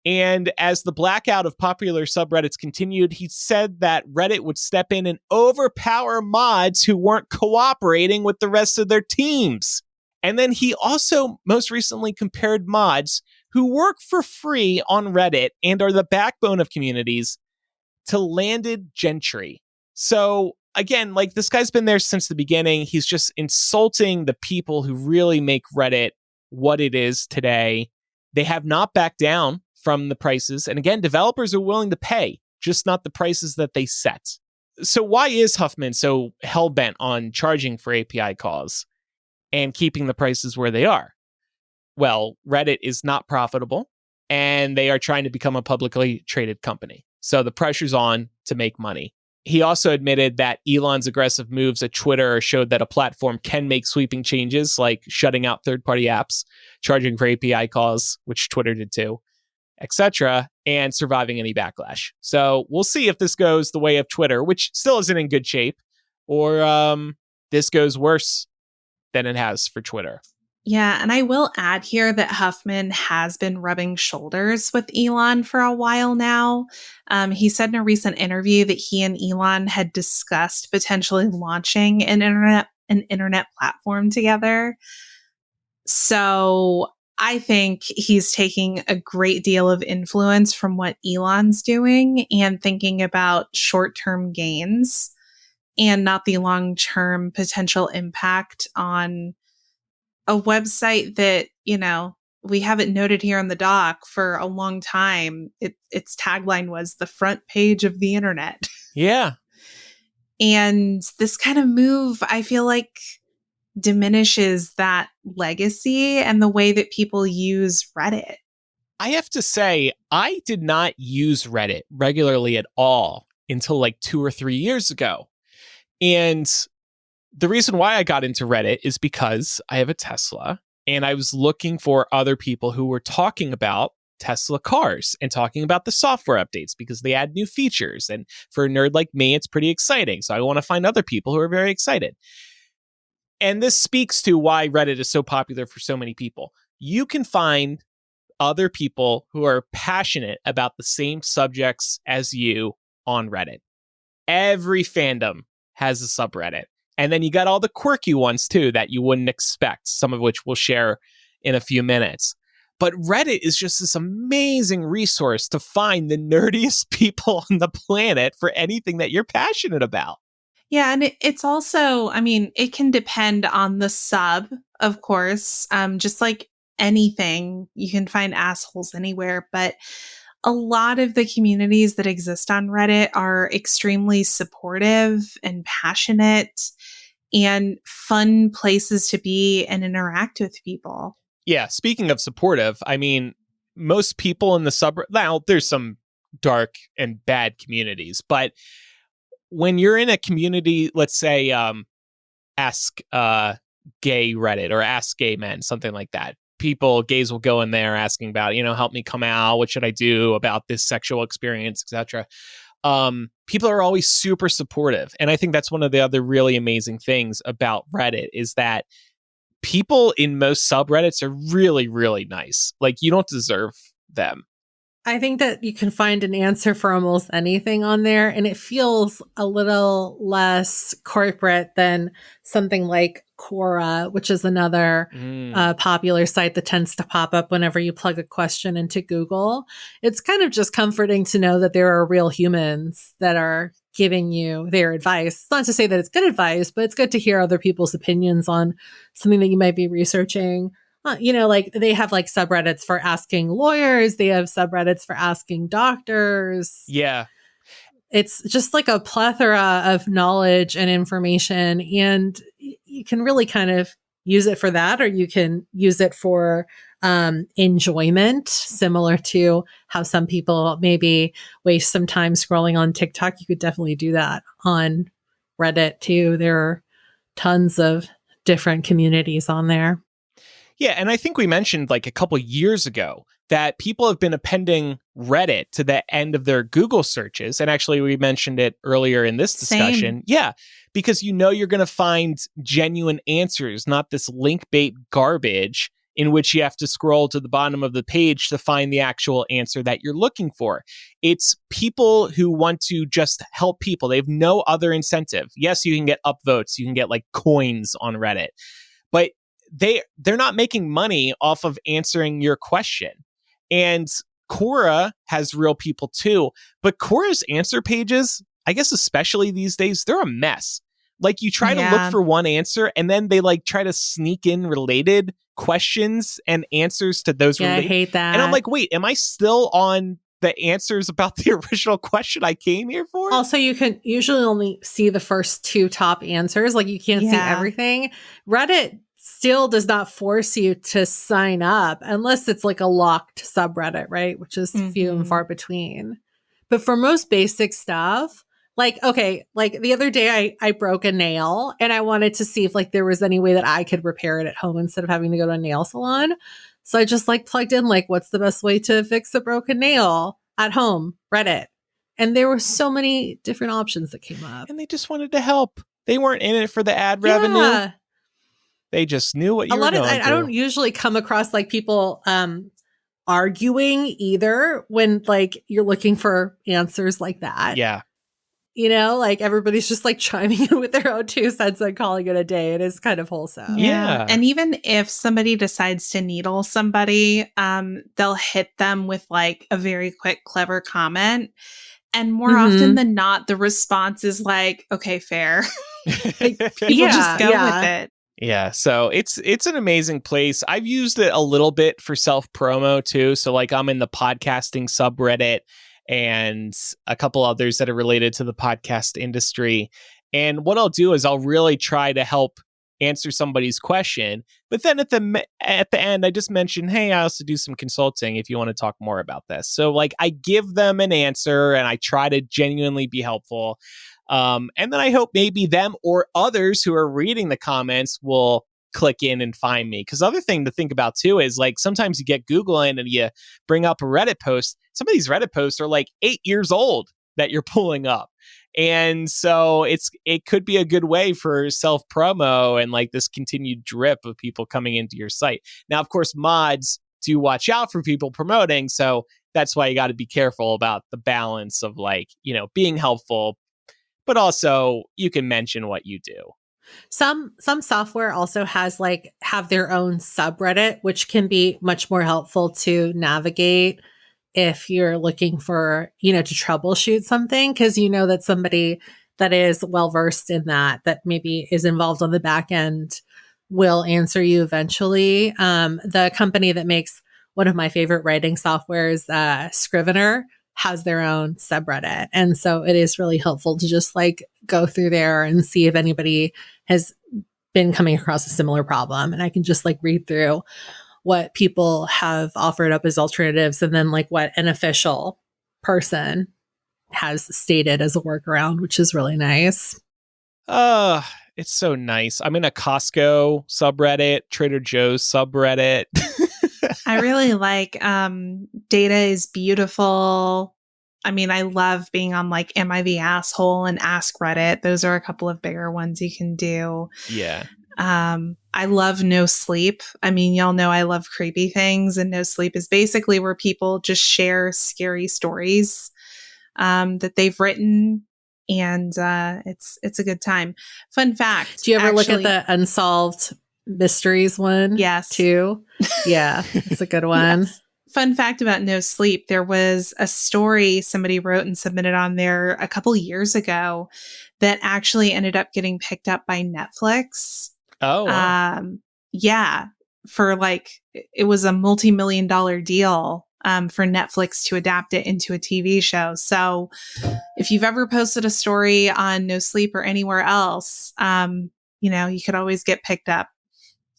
[SPEAKER 3] And as the blackout of popular subreddits continued, he said that Reddit would step in and overpower mods who weren't cooperating with the rest of their teams. And then he also most recently compared mods who work for free on Reddit and are the backbone of communities to landed gentry. So again, like this guy's been there since the beginning. He's just insulting the people who really make Reddit what it is today. They have not backed down from the prices. And again, developers are willing to pay, just not the prices that they set. So why is Huffman so hell-bent on charging for API calls and keeping the prices where they are? Well, Reddit is not profitable, and they are trying to become a publicly traded company. So the pressure's on to make money. He also admitted that Elon's aggressive moves at Twitter showed that a platform can make sweeping changes, like shutting out third-party apps, charging for API calls, which Twitter did too, etc., and surviving any backlash. So we'll see if this goes the way of Twitter, which still isn't in good shape, or this goes worse than it has for Twitter.
[SPEAKER 1] Yeah, and I will add here that Huffman has been rubbing shoulders with Elon for a while now. He said in a recent interview that he and Elon had discussed potentially launching an internet platform together. So I think he's taking a great deal of influence from what Elon's doing and thinking about short-term gains and not the long-term potential impact on a website that, we have it noted here on the doc for a long time. Its tagline was the front page of the internet.
[SPEAKER 3] Yeah.
[SPEAKER 1] And this kind of move, I feel like, diminishes that legacy and the way that people use Reddit.
[SPEAKER 3] I have to say, I did not use Reddit regularly at all until like 2 or 3 years ago. And the reason why I got into Reddit is because I have a Tesla and I was looking for other people who were talking about Tesla cars and talking about the software updates because they add new features. And for a nerd like me, it's pretty exciting. So I want to find other people who are very excited. And this speaks to why Reddit is so popular for so many people. You can find other people who are passionate about the same subjects as you on Reddit. Every fandom has a subreddit. And then you got all the quirky ones too that you wouldn't expect, some of which we'll share in a few minutes. But Reddit is just this amazing resource to find the nerdiest people on the planet for anything that you're passionate about.
[SPEAKER 1] Yeah, and it's also, it can depend on the sub, of course. Just like anything, you can find assholes anywhere. But a lot of the communities that exist on Reddit are extremely supportive and passionate and fun places to be and interact with people.
[SPEAKER 3] Yeah, speaking of supportive, most people in the now there's some dark and bad communities, but when you're in a community, let's say ask gay Reddit or ask gay men, something like that. Gays will go in there asking about, help me come out. What should I do about this sexual experience, etc. People are always super supportive. And I think that's one of the other really amazing things about Reddit is that people in most subreddits are really, really nice. Like, you don't deserve them.
[SPEAKER 2] I think that you can find an answer for almost anything on there, and it feels a little less corporate than something like Quora, which is another popular site that tends to pop up whenever you plug a question into Google. It's kind of just comforting to know that there are real humans that are giving you their advice. It's not to say that it's good advice, but it's good to hear other people's opinions on something that you might be researching. Like they have like subreddits for asking lawyers. They have subreddits for asking doctors.
[SPEAKER 3] Yeah.
[SPEAKER 2] It's just like a plethora of knowledge and information. And you can really kind of use it for that, or you can use it for enjoyment, similar to how some people maybe waste some time scrolling on TikTok. You could definitely do that on Reddit too. There are tons of different communities on there.
[SPEAKER 3] Yeah, and I think we mentioned like a couple years ago that people have been appending Reddit to the end of their Google searches. And actually, we mentioned it earlier in this discussion.
[SPEAKER 1] Same.
[SPEAKER 3] Yeah, because you're going to find genuine answers, not this link bait garbage in which you have to scroll to the bottom of the page to find the actual answer that you're looking for. It's people who want to just help people. They have no other incentive. Yes, you can get upvotes. You can get like coins on Reddit. But they're not making money off of answering your question. And Quora has real people too, but Quora's answer pages, I guess especially these days, they're a mess. Like you try to look for one answer and then they like try to sneak in related questions and answers to those.
[SPEAKER 2] I hate that.
[SPEAKER 3] And I'm like, wait, am I still on the answers about the original question I came here for?
[SPEAKER 2] Also, you can usually only see the first 2 top answers. Like you can't see everything. Reddit still does not force you to sign up unless it's like a locked subreddit, right? Which is few and far between. But for most basic stuff, like, okay, like the other day I broke a nail and I wanted to see if like there was any way that I could repair it at home instead of having to go to a nail salon. So I just like plugged in like, what's the best way to fix a broken nail at home? Reddit. And there were so many different options that came up.
[SPEAKER 3] And they just wanted to help. They weren't in it for the ad revenue. They just knew what you were going through.
[SPEAKER 2] I don't usually come across like people arguing either when like you're looking for answers like that.
[SPEAKER 3] Yeah.
[SPEAKER 2] You know, like everybody's just like chiming in with their own 2 cents and calling it a day. It is kind of wholesome.
[SPEAKER 3] Yeah.
[SPEAKER 1] And even if somebody decides to needle somebody, they'll hit them with like a very quick, clever comment. And more often than not, the response is like, okay, fair. Like, people just go with it.
[SPEAKER 3] Yeah, so it's an amazing place. I've used it a little bit for self promo too. So like I'm in the podcasting subreddit and a couple others that are related to the podcast industry. And what I'll do is I'll really try to help answer somebody's question, but then at the end I just mention, hey, I also do some consulting if you want to talk more about this. So like I give them an answer and I try to genuinely be helpful. And then I hope maybe them or others who are reading the comments will click in and find me. Because the other thing to think about too is like sometimes you get Googling and you bring up a Reddit post. Some of these Reddit posts are like 8 years old that you're pulling up. And so it could be a good way for self promo and like this continued drip of people coming into your site. Now, of course, mods do watch out for people promoting. So that's why you got to be careful about the balance of like, being helpful, but also you can mention what you do.
[SPEAKER 2] Some software also have their own subreddit, which can be much more helpful to navigate if you're looking for, to troubleshoot something, because that somebody that is well versed in that maybe is involved on the back end will answer you eventually. The company that makes one of my favorite writing softwares, Scrivener, has their own subreddit. And so it is really helpful to just like go through there and see if anybody has been coming across a similar problem. And I can just like read through what people have offered up as alternatives and then like what an official person has stated as a workaround, which is really nice.
[SPEAKER 3] It's so nice. I'm in a Costco subreddit, Trader Joe's subreddit.
[SPEAKER 1] I really like Data is Beautiful. I mean, I love being on like Am I the Asshole and Ask Reddit. Those are a couple of bigger ones you can do.
[SPEAKER 3] Yeah.
[SPEAKER 1] I love No Sleep. I mean, y'all know I love creepy things, and No Sleep is basically where people just share scary stories that they've written, and it's a good time. Fun fact.
[SPEAKER 2] Do you ever look at the Unsolved Mysteries one?
[SPEAKER 1] Yes.
[SPEAKER 2] Too? Yeah, it's a good one.
[SPEAKER 1] Yes. Fun fact about No Sleep, there was a story somebody wrote and submitted on there a couple years ago that actually ended up getting picked up by Netflix.
[SPEAKER 3] Oh, wow.
[SPEAKER 1] Yeah. For like, it was a multi-million-dollar deal for Netflix to adapt it into a TV show. So if you've ever posted a story on No Sleep or anywhere else, you could always get picked up.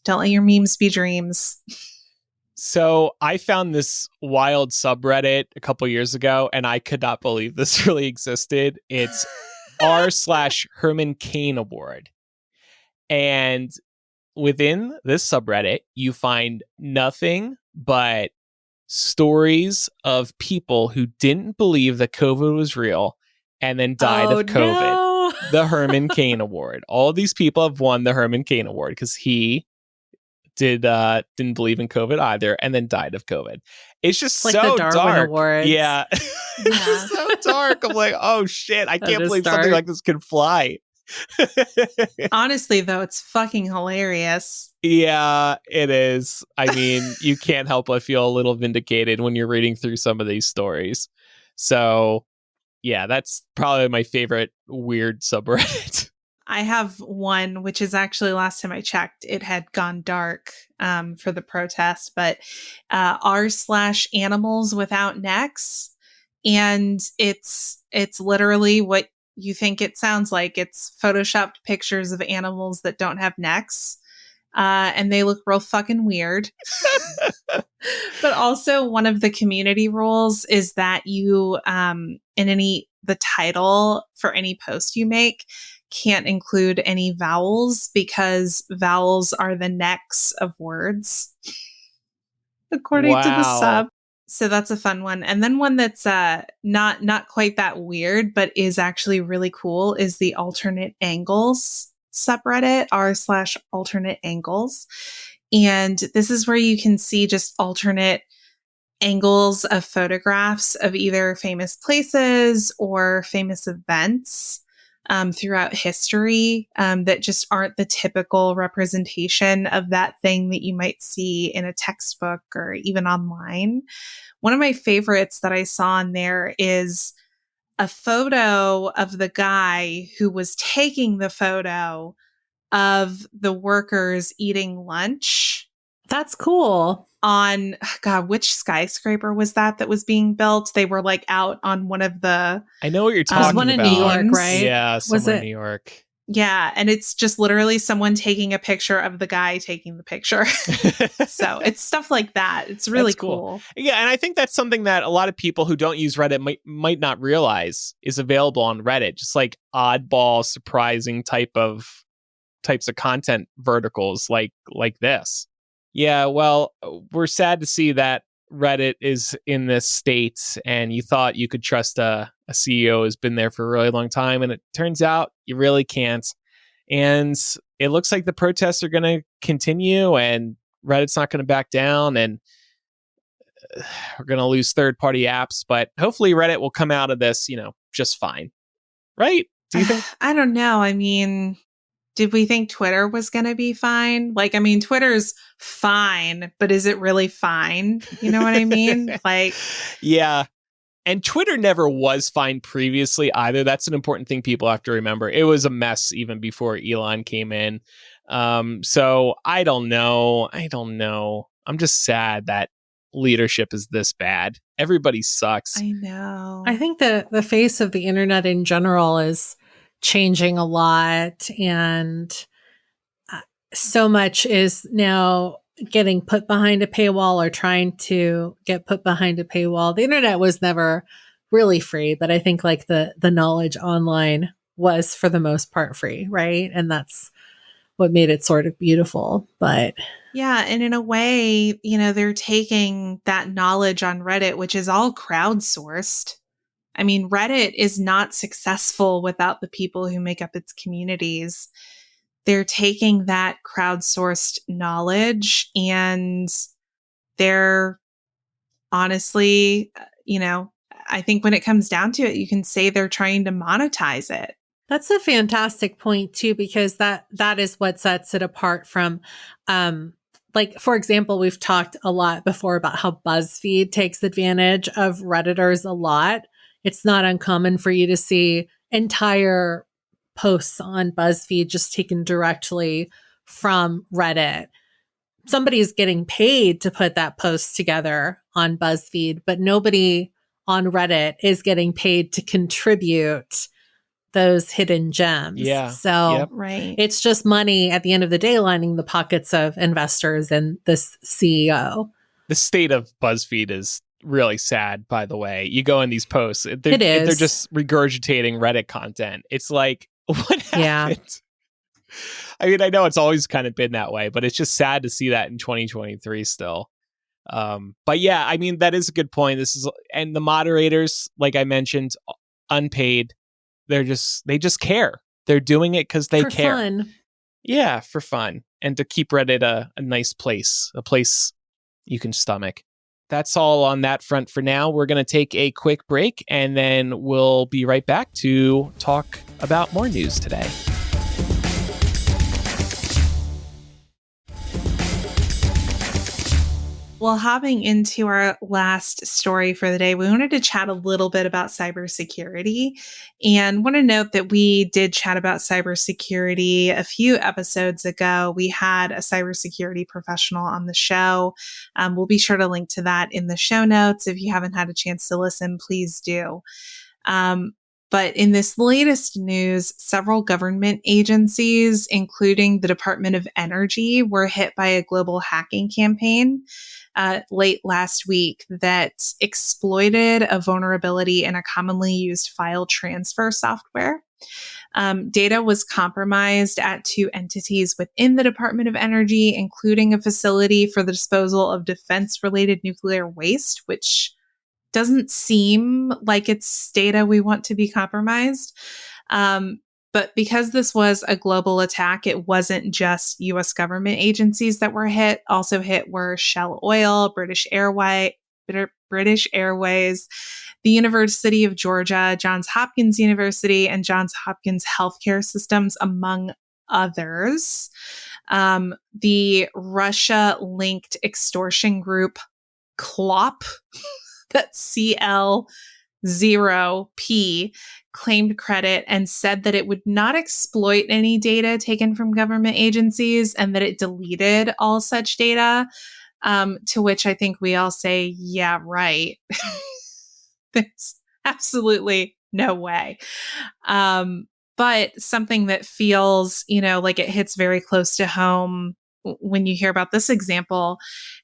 [SPEAKER 1] Don't let your memes be dreams.
[SPEAKER 3] So I found this wild subreddit a couple years ago, and I could not believe this really existed. It's r/Herman Cain Award. And within this subreddit, you find nothing but stories of people who didn't believe that COVID was real and then died of COVID.
[SPEAKER 2] No.
[SPEAKER 3] The Herman Cain Award. All of these people have won the Herman Cain Award because he didn't believe in COVID either and then died of COVID. It's just
[SPEAKER 2] like
[SPEAKER 3] so
[SPEAKER 2] the Darwin
[SPEAKER 3] dark.
[SPEAKER 2] Awards.
[SPEAKER 3] Yeah. It's so dark. I'm like, oh shit, I can't believe something like this can fly.
[SPEAKER 1] Honestly, though, it's fucking hilarious.
[SPEAKER 3] Yeah, it is. I mean, you can't help but feel a little vindicated when you're reading through some of these stories. So, yeah, that's probably my favorite weird subreddit.
[SPEAKER 1] I have one, which is actually last time I checked, it had gone dark for the protest, but r/animals without necks. And it's literally what you think it sounds like. It's photoshopped pictures of animals that don't have necks. And they look real fucking weird. But also one of the community rules is that you, the title for any post you make can't include any vowels because vowels are the necks of words, according to the sub. So that's a fun one. And then one that's not quite that weird, but is actually really cool is the alternate angles subreddit, r/alternate angles. And this is where you can see just alternate angles of photographs of either famous places or famous events throughout history that just aren't the typical representation of that thing that you might see in a textbook or even online. One of my favorites that I saw in there is a photo of the guy who was taking the photo of the workers eating lunch
[SPEAKER 2] That's cool.
[SPEAKER 1] on, God, which skyscraper was that was being built? They were like out on one of the
[SPEAKER 3] I know what you're
[SPEAKER 2] It was
[SPEAKER 3] talking
[SPEAKER 2] one in
[SPEAKER 3] about.
[SPEAKER 2] New York,
[SPEAKER 1] beams.
[SPEAKER 2] right?
[SPEAKER 3] Yeah,
[SPEAKER 2] Was
[SPEAKER 3] somewhere in
[SPEAKER 2] it?
[SPEAKER 3] New York.
[SPEAKER 1] Yeah, and it's just literally someone taking a picture of the guy taking the picture. So it's stuff like that. It's really
[SPEAKER 3] That's cool.
[SPEAKER 1] cool.
[SPEAKER 3] Yeah, and I think that's something that a lot of people who don't use Reddit might not realize is available on Reddit. Just like oddball, surprising types of content verticals like this. Yeah, well, we're sad to see that Reddit is in this state, and you thought you could trust a CEO who's been there for a really long time, and it turns out you really can't. And it looks like the protests are going to continue, and Reddit's not going to back down, and we're going to lose third-party apps. But hopefully, Reddit will come out of this, just fine, right? Do you think?
[SPEAKER 1] I don't know. I mean, did we think Twitter was going to be fine? Like, I mean, Twitter's fine, but is it really fine? You know what I mean? Like,
[SPEAKER 3] yeah. And Twitter never was fine previously either. That's an important thing people have to remember. It was a mess even before Elon came in. So I don't know. I'm just sad that leadership is this bad. Everybody sucks.
[SPEAKER 1] I know.
[SPEAKER 2] I think the face of the internet in general is changing a lot, and so much is now getting put behind a paywall or trying to get put behind a paywall. The internet was never really free, but I think like the knowledge online was for the most part free, right? And that's what made it sort of beautiful. But
[SPEAKER 1] yeah, and in a way, they're taking that knowledge on Reddit, which is all crowdsourced. I mean, Reddit is not successful without the people who make up its communities. They're taking that crowdsourced knowledge and they're honestly, I think when it comes down to it, you can say they're trying to monetize it.
[SPEAKER 2] that's a fantastic point too, because that is what sets it apart from, like, for example, we've talked a lot before about how BuzzFeed takes advantage of Redditors a lot. It's not uncommon for you to see entire posts on BuzzFeed just taken directly from Reddit. Somebody's getting paid to put that post together on BuzzFeed, but nobody on Reddit is getting paid to contribute those hidden gems.
[SPEAKER 3] Yeah.
[SPEAKER 2] So
[SPEAKER 3] Yep.
[SPEAKER 1] Right.
[SPEAKER 2] it's just money at the end of the day lining the pockets of investors and this CEO.
[SPEAKER 3] The state of BuzzFeed is really sad, by the way. You go in these posts, they're
[SPEAKER 2] is.
[SPEAKER 3] just regurgitating Reddit content. It's like, what happened?
[SPEAKER 2] Yeah.
[SPEAKER 3] I mean, I know it's always kind of been that way, but it's just sad to see that in 2023 still. But yeah, I mean, that is a good point. And the moderators, like I mentioned, unpaid. They just care. They're doing it because they
[SPEAKER 2] For
[SPEAKER 3] care.
[SPEAKER 2] fun.
[SPEAKER 3] Yeah, for fun. And to keep Reddit a nice place, a place you can stomach. That's all on that front for now. We're going to take a quick break, and then we'll be right back to talk about more news today.
[SPEAKER 1] Well, hopping into our last story for the day, we wanted to chat a little bit about cybersecurity, and want to note that we did chat about cybersecurity a few episodes ago. We had a cybersecurity professional on the show. We'll be sure to link to that in the show notes. If you haven't had a chance to listen, please do. But in this latest news, several government agencies, including the Department of Energy, were hit by a global hacking campaign late last week that exploited a vulnerability in a commonly used file transfer software. Data was compromised at two entities within the Department of Energy, including a facility for the disposal of defense-related nuclear waste, which doesn't seem like it's data we want to be compromised. But because this was a global attack, it wasn't just US government agencies that were hit. Also hit were Shell Oil, British British Airways, the University of Georgia, Johns Hopkins University, and Johns Hopkins Healthcare Systems, among others. The Russia-linked extortion group CLOP, that's CL0P, claimed credit and said that it would not exploit any data taken from government agencies and that it deleted all such data. To which I think we all say, yeah, right. There's absolutely no way. But something that feels, like it hits very close to home when you hear about this example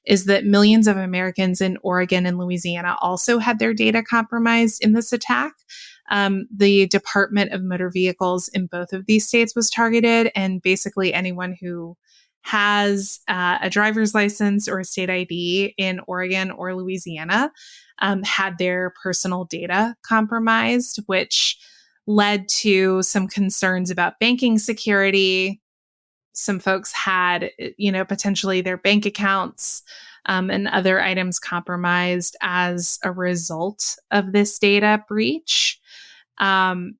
[SPEAKER 1] is that millions of Americans in Oregon and Louisiana also had their data compromised in this attack. The Department of Motor Vehicles in both of these states was targeted, and basically anyone who has a driver's license or a state ID in Oregon or Louisiana had their personal data compromised, which led to some concerns about banking security. Some folks had, potentially their bank accounts and other items compromised as a result of this data breach. And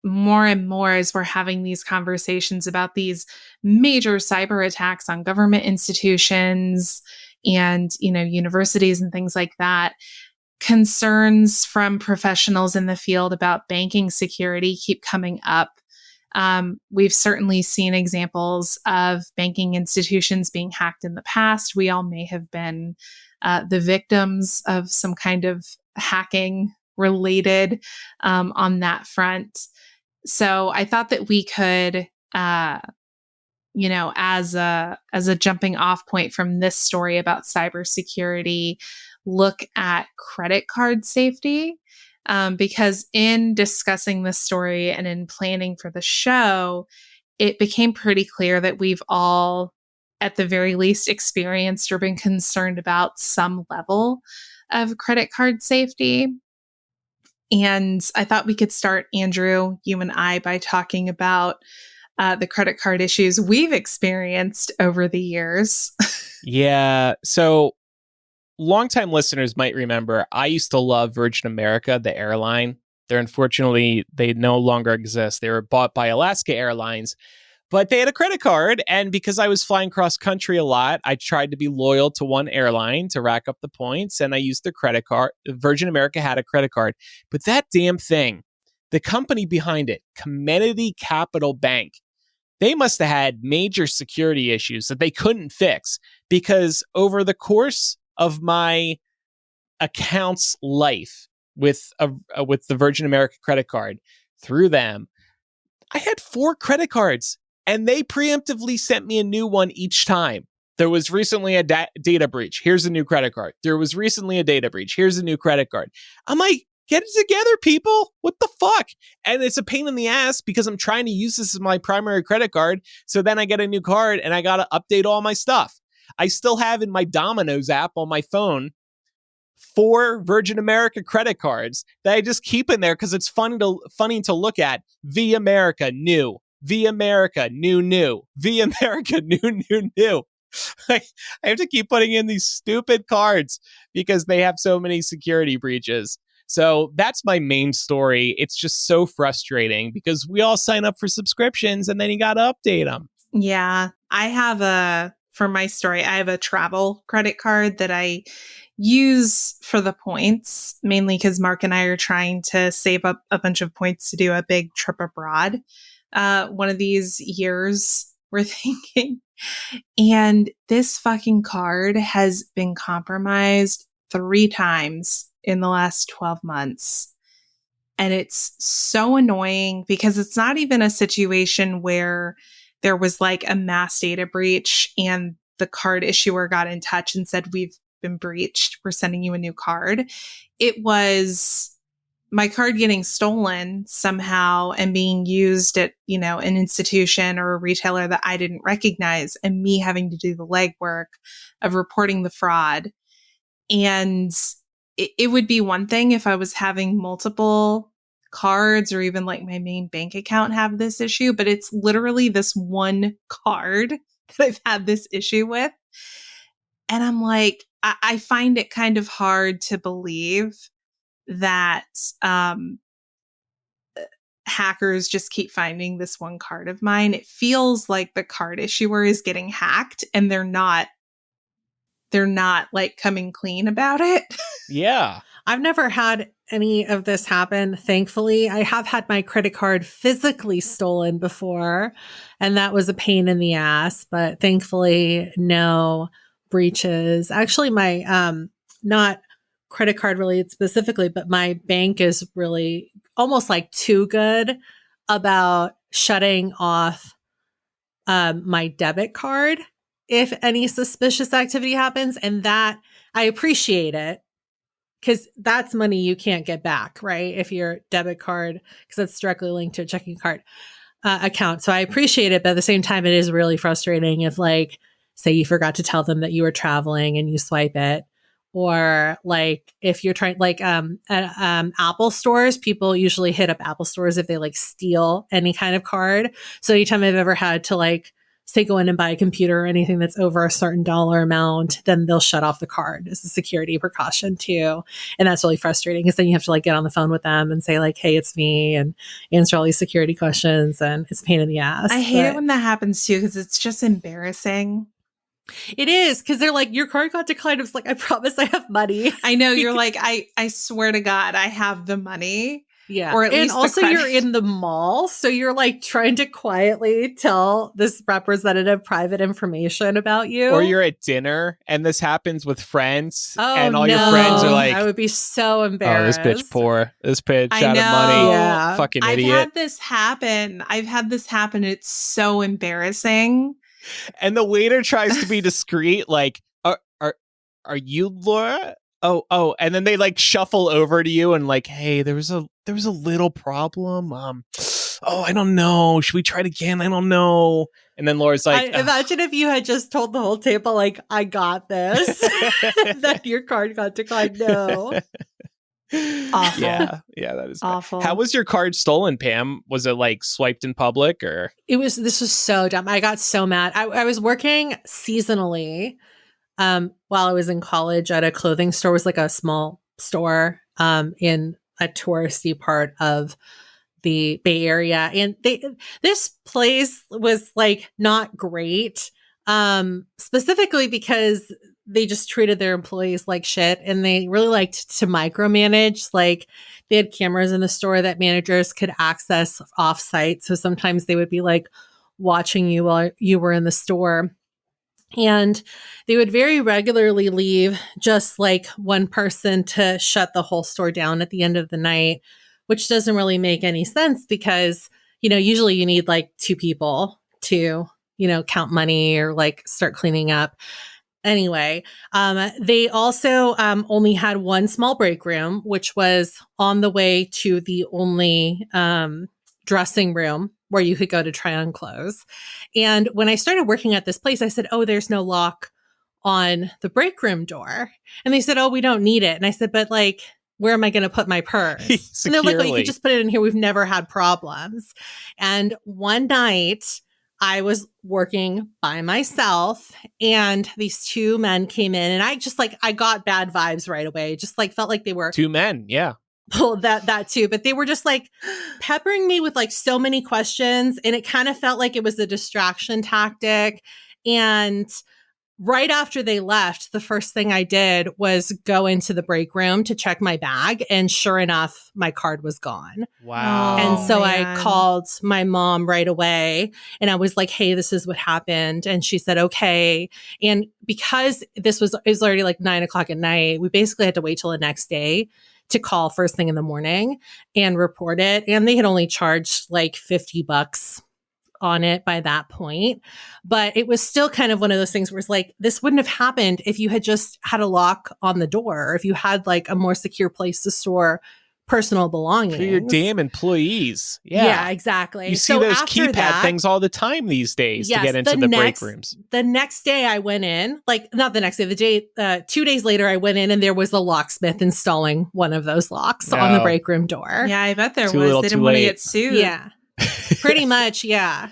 [SPEAKER 1] more and more, as we're having these conversations about these major cyber attacks on government institutions and, universities and things like that, concerns from professionals in the field about banking security keep coming up. We've certainly seen examples of banking institutions being hacked in the past. We all may have been the victims of some kind of hacking related on that front. So I thought that we could, as a jumping off point from this story about cybersecurity, look at credit card safety. Because in discussing this story and in planning for the show, it became pretty clear that we've all, at the very least, experienced or been concerned about some level of credit card safety. And I thought we could start, Andrew, you and I, by talking about the credit card issues we've experienced over the years.
[SPEAKER 3] Yeah. So longtime listeners might remember I used to love Virgin America, the airline. Unfortunately, they no longer exist. They were bought by Alaska Airlines, but they had a credit card. And because I was flying cross country a lot, I tried to be loyal to one airline to rack up the points. And I used their credit card. Virgin America had a credit card, but that damn thing, the company behind it, Comenity Capital Bank, they must have had major security issues that they couldn't fix, because over the course of my account's life with the Virgin America credit card through them, I had 4 credit cards, and they preemptively sent me a new one each time. There was recently a data breach. Here's a new credit card. There was recently a data breach. Here's a new credit card. I'm like, get it together, people. What the fuck? And it's a pain in the ass because I'm trying to use this as my primary credit card. So then I get a new card and I got to update all my stuff. I still have in my Domino's app on my phone 4 Virgin America credit cards that I just keep in there because it's funny to look at. V America, new. V America, new. V America, new. I have to keep putting in these stupid cards because they have so many security breaches. So that's my main story. It's just so frustrating because we all sign up for subscriptions and then you got to update them.
[SPEAKER 1] Yeah, for my story, I have a travel credit card that I use for the points, mainly because Mark and I are trying to save up a bunch of points to do a big trip abroad one of these years, we're thinking. And this fucking card has been compromised 3 times in the last 12 months. And it's so annoying because it's not even a situation where there was like a mass data breach and the card issuer got in touch and said, we've been breached, we're sending you a new card. It was my card getting stolen somehow and being used at, an institution or a retailer that I didn't recognize, and me having to do the legwork of reporting the fraud. And it would be one thing if I was having multiple cards or even like my main bank account have this issue, but it's literally this one card that I've had this issue with. And I'm like, I find it kind of hard to believe that hackers just keep finding this one card of mine. It feels like the card issuer is getting hacked and they're not like coming clean about it.
[SPEAKER 3] Yeah.
[SPEAKER 2] I've never had any of this happen. Thankfully, I have had my credit card physically stolen before, and that was a pain in the ass, but thankfully no breaches. Actually, my not credit card related specifically, but my bank is really almost like too good about shutting off my debit card if any suspicious activity happens, and that I appreciate it because that's money you can't get back, right? If your debit card, because that's directly linked to a checking card account. So I appreciate it, but at the same time, it is really frustrating if, like, say you forgot to tell them that you were traveling and you swipe it, or like if you're trying, like at Apple stores, people usually hit up Apple stores if they like steal any kind of card. So anytime I've ever had to like say go in and buy a computer or anything that's over a certain dollar amount, then they'll shut off the card as a security precaution too. And that's really frustrating because then you have to like get on the phone with them and say like, hey, it's me, and answer all these security questions, and it's a pain in the ass.
[SPEAKER 1] I hate it when that happens too because it's just embarrassing.
[SPEAKER 2] It is, because they're like, your card got declined. It's like, I promise I have money.
[SPEAKER 1] I know, you're like, I swear to God, I have the money.
[SPEAKER 2] Yeah.
[SPEAKER 1] Or at
[SPEAKER 2] and
[SPEAKER 1] least
[SPEAKER 2] also
[SPEAKER 1] the
[SPEAKER 2] you're in the mall. So you're like trying to quietly tell this representative private information about you.
[SPEAKER 3] Or you're at dinner and this happens with friends,
[SPEAKER 2] Oh,
[SPEAKER 3] and all
[SPEAKER 2] no.
[SPEAKER 3] your friends are like,
[SPEAKER 2] I would be so embarrassed.
[SPEAKER 3] oh, this bitch poor. This bitch
[SPEAKER 1] I
[SPEAKER 3] out of money.
[SPEAKER 1] know.
[SPEAKER 2] Yeah.
[SPEAKER 3] Fucking
[SPEAKER 1] I've
[SPEAKER 3] idiot.
[SPEAKER 1] had this happen. It's so embarrassing.
[SPEAKER 3] And the waiter tries to be discreet, like, are you Laura? Oh, and then they like shuffle over to you and like, hey, there was a little problem. I don't know. Should we try it again? I don't know. And then Laura's like,
[SPEAKER 2] imagine if you had just told the whole table, like, I got this, that your card got declined. No.
[SPEAKER 1] Awful.
[SPEAKER 3] Yeah, that is
[SPEAKER 1] awful.
[SPEAKER 3] Bad. How was your card stolen, Pam? Was it like swiped in public or?
[SPEAKER 2] This was so dumb. I got so mad. I was working seasonally while I was in college at a clothing store. It was like a small store in a touristy part of the Bay Area. And this place was like not great, specifically because they just treated their employees like shit, and they really liked to micromanage. Like they had cameras in the store that managers could access off site. So sometimes they would be like watching you while you were in the store. And they would very regularly leave just like one person to shut the whole store down at the end of the night, which doesn't really make any sense because, usually you need like two people to, count money or like start cleaning up. Anyway, they also only had one small break room, which was on the way to the only dressing room where you could go to try on clothes. And when I started working at this place, I said, oh, there's no lock on the break room door. And they said, oh, we don't need it. And I said, but like, where am I going to put my purse? And they're like, well, you could just put it in here. We've never had problems. And one night I was working by myself and these two men came in, and I got bad vibes right away. Just like felt like they were
[SPEAKER 3] two men. Yeah.
[SPEAKER 2] Well, that too, but they were just like peppering me with like so many questions, and it kind of felt like it was a distraction tactic. And right after they left, the first thing I did was go into the break room to check my bag, and sure enough, my card was gone.
[SPEAKER 3] Wow.
[SPEAKER 2] And so
[SPEAKER 1] man.
[SPEAKER 2] I called my mom right away, and I was like, hey, this is what happened. And she said, okay. And because it was already like 9:00 at night, we basically had to wait till the next day to call first thing in the morning and report it. And they had only charged like $50 on it by that point. But it was still kind of one of those things where it's like, this wouldn't have happened if you had just had a lock on the door, or if you had like a more secure place to store personal belongings.
[SPEAKER 3] For your damn employees. Yeah.
[SPEAKER 2] Yeah, exactly.
[SPEAKER 3] You see those keypad things all the time these days to get into the break rooms.
[SPEAKER 2] The next day I went in, like not the next day, the day, 2 days later I went in, and there was the locksmith installing one of those locks on the break room door.
[SPEAKER 1] Yeah, I bet there
[SPEAKER 3] Too
[SPEAKER 1] was.
[SPEAKER 3] little,
[SPEAKER 1] They
[SPEAKER 3] too
[SPEAKER 1] didn't want to
[SPEAKER 3] late.
[SPEAKER 1] get sued.
[SPEAKER 2] Yeah, pretty much. Yeah.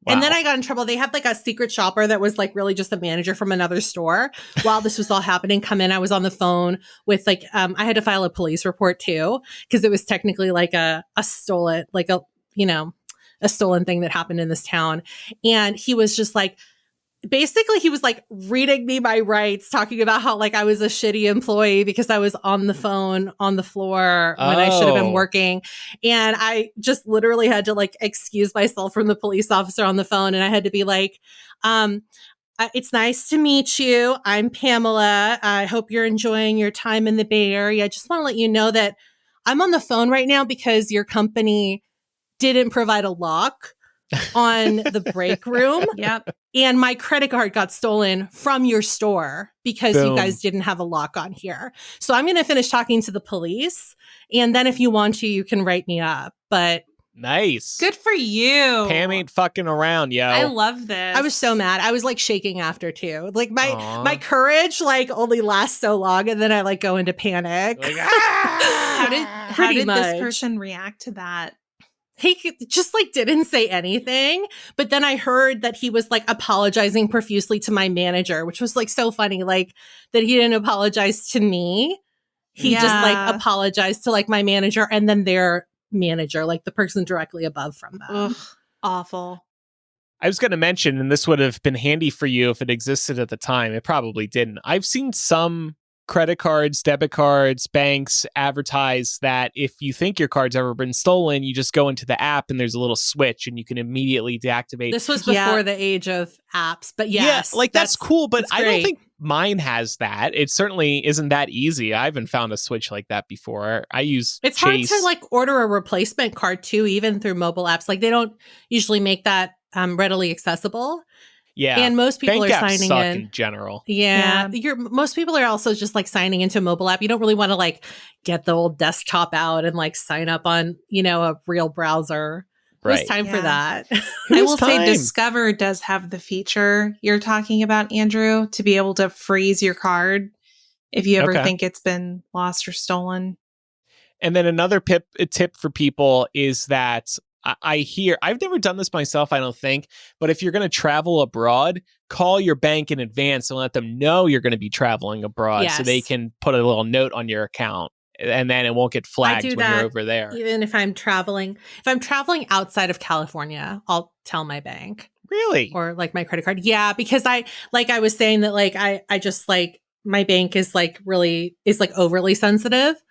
[SPEAKER 2] And then
[SPEAKER 3] Wow.
[SPEAKER 2] I got in trouble. They had like a secret shopper that was like really just a manager from another store. While this was all happening, come in. I was on the phone with like, I had to file a police report too, because it was technically like a stolen, like a, you know, a stolen thing that happened in this town. And he was just like, basically he was like reading me my rights, talking about how like I was a shitty employee because I was on the phone on the floor when I should have been
[SPEAKER 3] Oh.
[SPEAKER 2] working. And I just literally had to like excuse myself from the police officer on the phone. And I had to be like, it's nice to meet you. I'm Pamela. I hope you're enjoying your time in the Bay Area. I just want to let you know that I'm on the phone right now because your company didn't provide a lock on the break room.
[SPEAKER 1] Yep.
[SPEAKER 2] And my credit card got stolen from your store because you
[SPEAKER 3] Boom.
[SPEAKER 2] guys didn't have a lock on here. So I'm going to finish talking to the police. And then if you want to, you can write me up. But
[SPEAKER 3] Nice.
[SPEAKER 1] Good for you.
[SPEAKER 3] Pam ain't fucking around, yo.
[SPEAKER 1] I love this.
[SPEAKER 2] I was so mad. I was like shaking after too. Like
[SPEAKER 3] Aw.
[SPEAKER 2] my courage like only lasts so long. And then I like go into panic.
[SPEAKER 3] Like, ah!
[SPEAKER 1] How
[SPEAKER 2] Pretty
[SPEAKER 1] did
[SPEAKER 2] much.
[SPEAKER 1] this person react to that?
[SPEAKER 2] He just like didn't say anything. But then I heard that he was like apologizing profusely to my manager, which was like so funny. Like that he didn't apologize to me. He just
[SPEAKER 1] Yeah.
[SPEAKER 2] like apologized to like my manager and then their manager, like the person directly above from them.
[SPEAKER 1] Ugh, awful.
[SPEAKER 3] I was going to mention, and this would have been handy for you if it existed at the time. It probably didn't. I've seen some credit cards, debit cards, banks advertise that if you think your card's ever been stolen, you just go into the app and there's a little switch and you can immediately deactivate.
[SPEAKER 2] This was
[SPEAKER 1] Yeah.
[SPEAKER 2] before the age of apps, but yes,
[SPEAKER 3] yeah, like that's cool, but
[SPEAKER 2] that's
[SPEAKER 3] I don't
[SPEAKER 2] great.
[SPEAKER 3] think mine has that. It certainly isn't that easy. I haven't found a switch like that before. I use
[SPEAKER 2] It's
[SPEAKER 3] Chase.
[SPEAKER 2] hard to like order a replacement card too, even through mobile apps. Like they don't usually make that readily accessible.
[SPEAKER 3] Yeah,
[SPEAKER 2] And most people
[SPEAKER 3] bank
[SPEAKER 2] are
[SPEAKER 3] apps
[SPEAKER 2] signing
[SPEAKER 3] suck
[SPEAKER 2] in.
[SPEAKER 3] general.
[SPEAKER 2] Yeah,
[SPEAKER 1] Yeah.
[SPEAKER 2] most people are also just like signing into a mobile app. You don't really want to like get the old desktop out and like sign up on, you know, a real browser. There's
[SPEAKER 3] Right.
[SPEAKER 2] time for
[SPEAKER 1] Yeah.
[SPEAKER 2] that.
[SPEAKER 1] I
[SPEAKER 3] Who's
[SPEAKER 1] will say
[SPEAKER 3] time?
[SPEAKER 1] Discover does have the feature you're talking about, Andrew, to be able to freeze your card if you ever
[SPEAKER 3] Okay.
[SPEAKER 1] think it's been lost or stolen.
[SPEAKER 3] And then another tip for people is that I hear, I've never done this myself, I don't think, but if you're going to travel abroad, call your bank in advance and let them know you're going to be traveling abroad so they
[SPEAKER 2] Yes.
[SPEAKER 3] can put a little note on your account and then it won't get flagged
[SPEAKER 2] do
[SPEAKER 3] when
[SPEAKER 2] that
[SPEAKER 3] you're over there.
[SPEAKER 2] Even if I'm traveling outside of California, I'll tell my bank
[SPEAKER 3] Really?
[SPEAKER 2] or like my credit card. Yeah, because I was saying that like I just like my bank is like overly sensitive.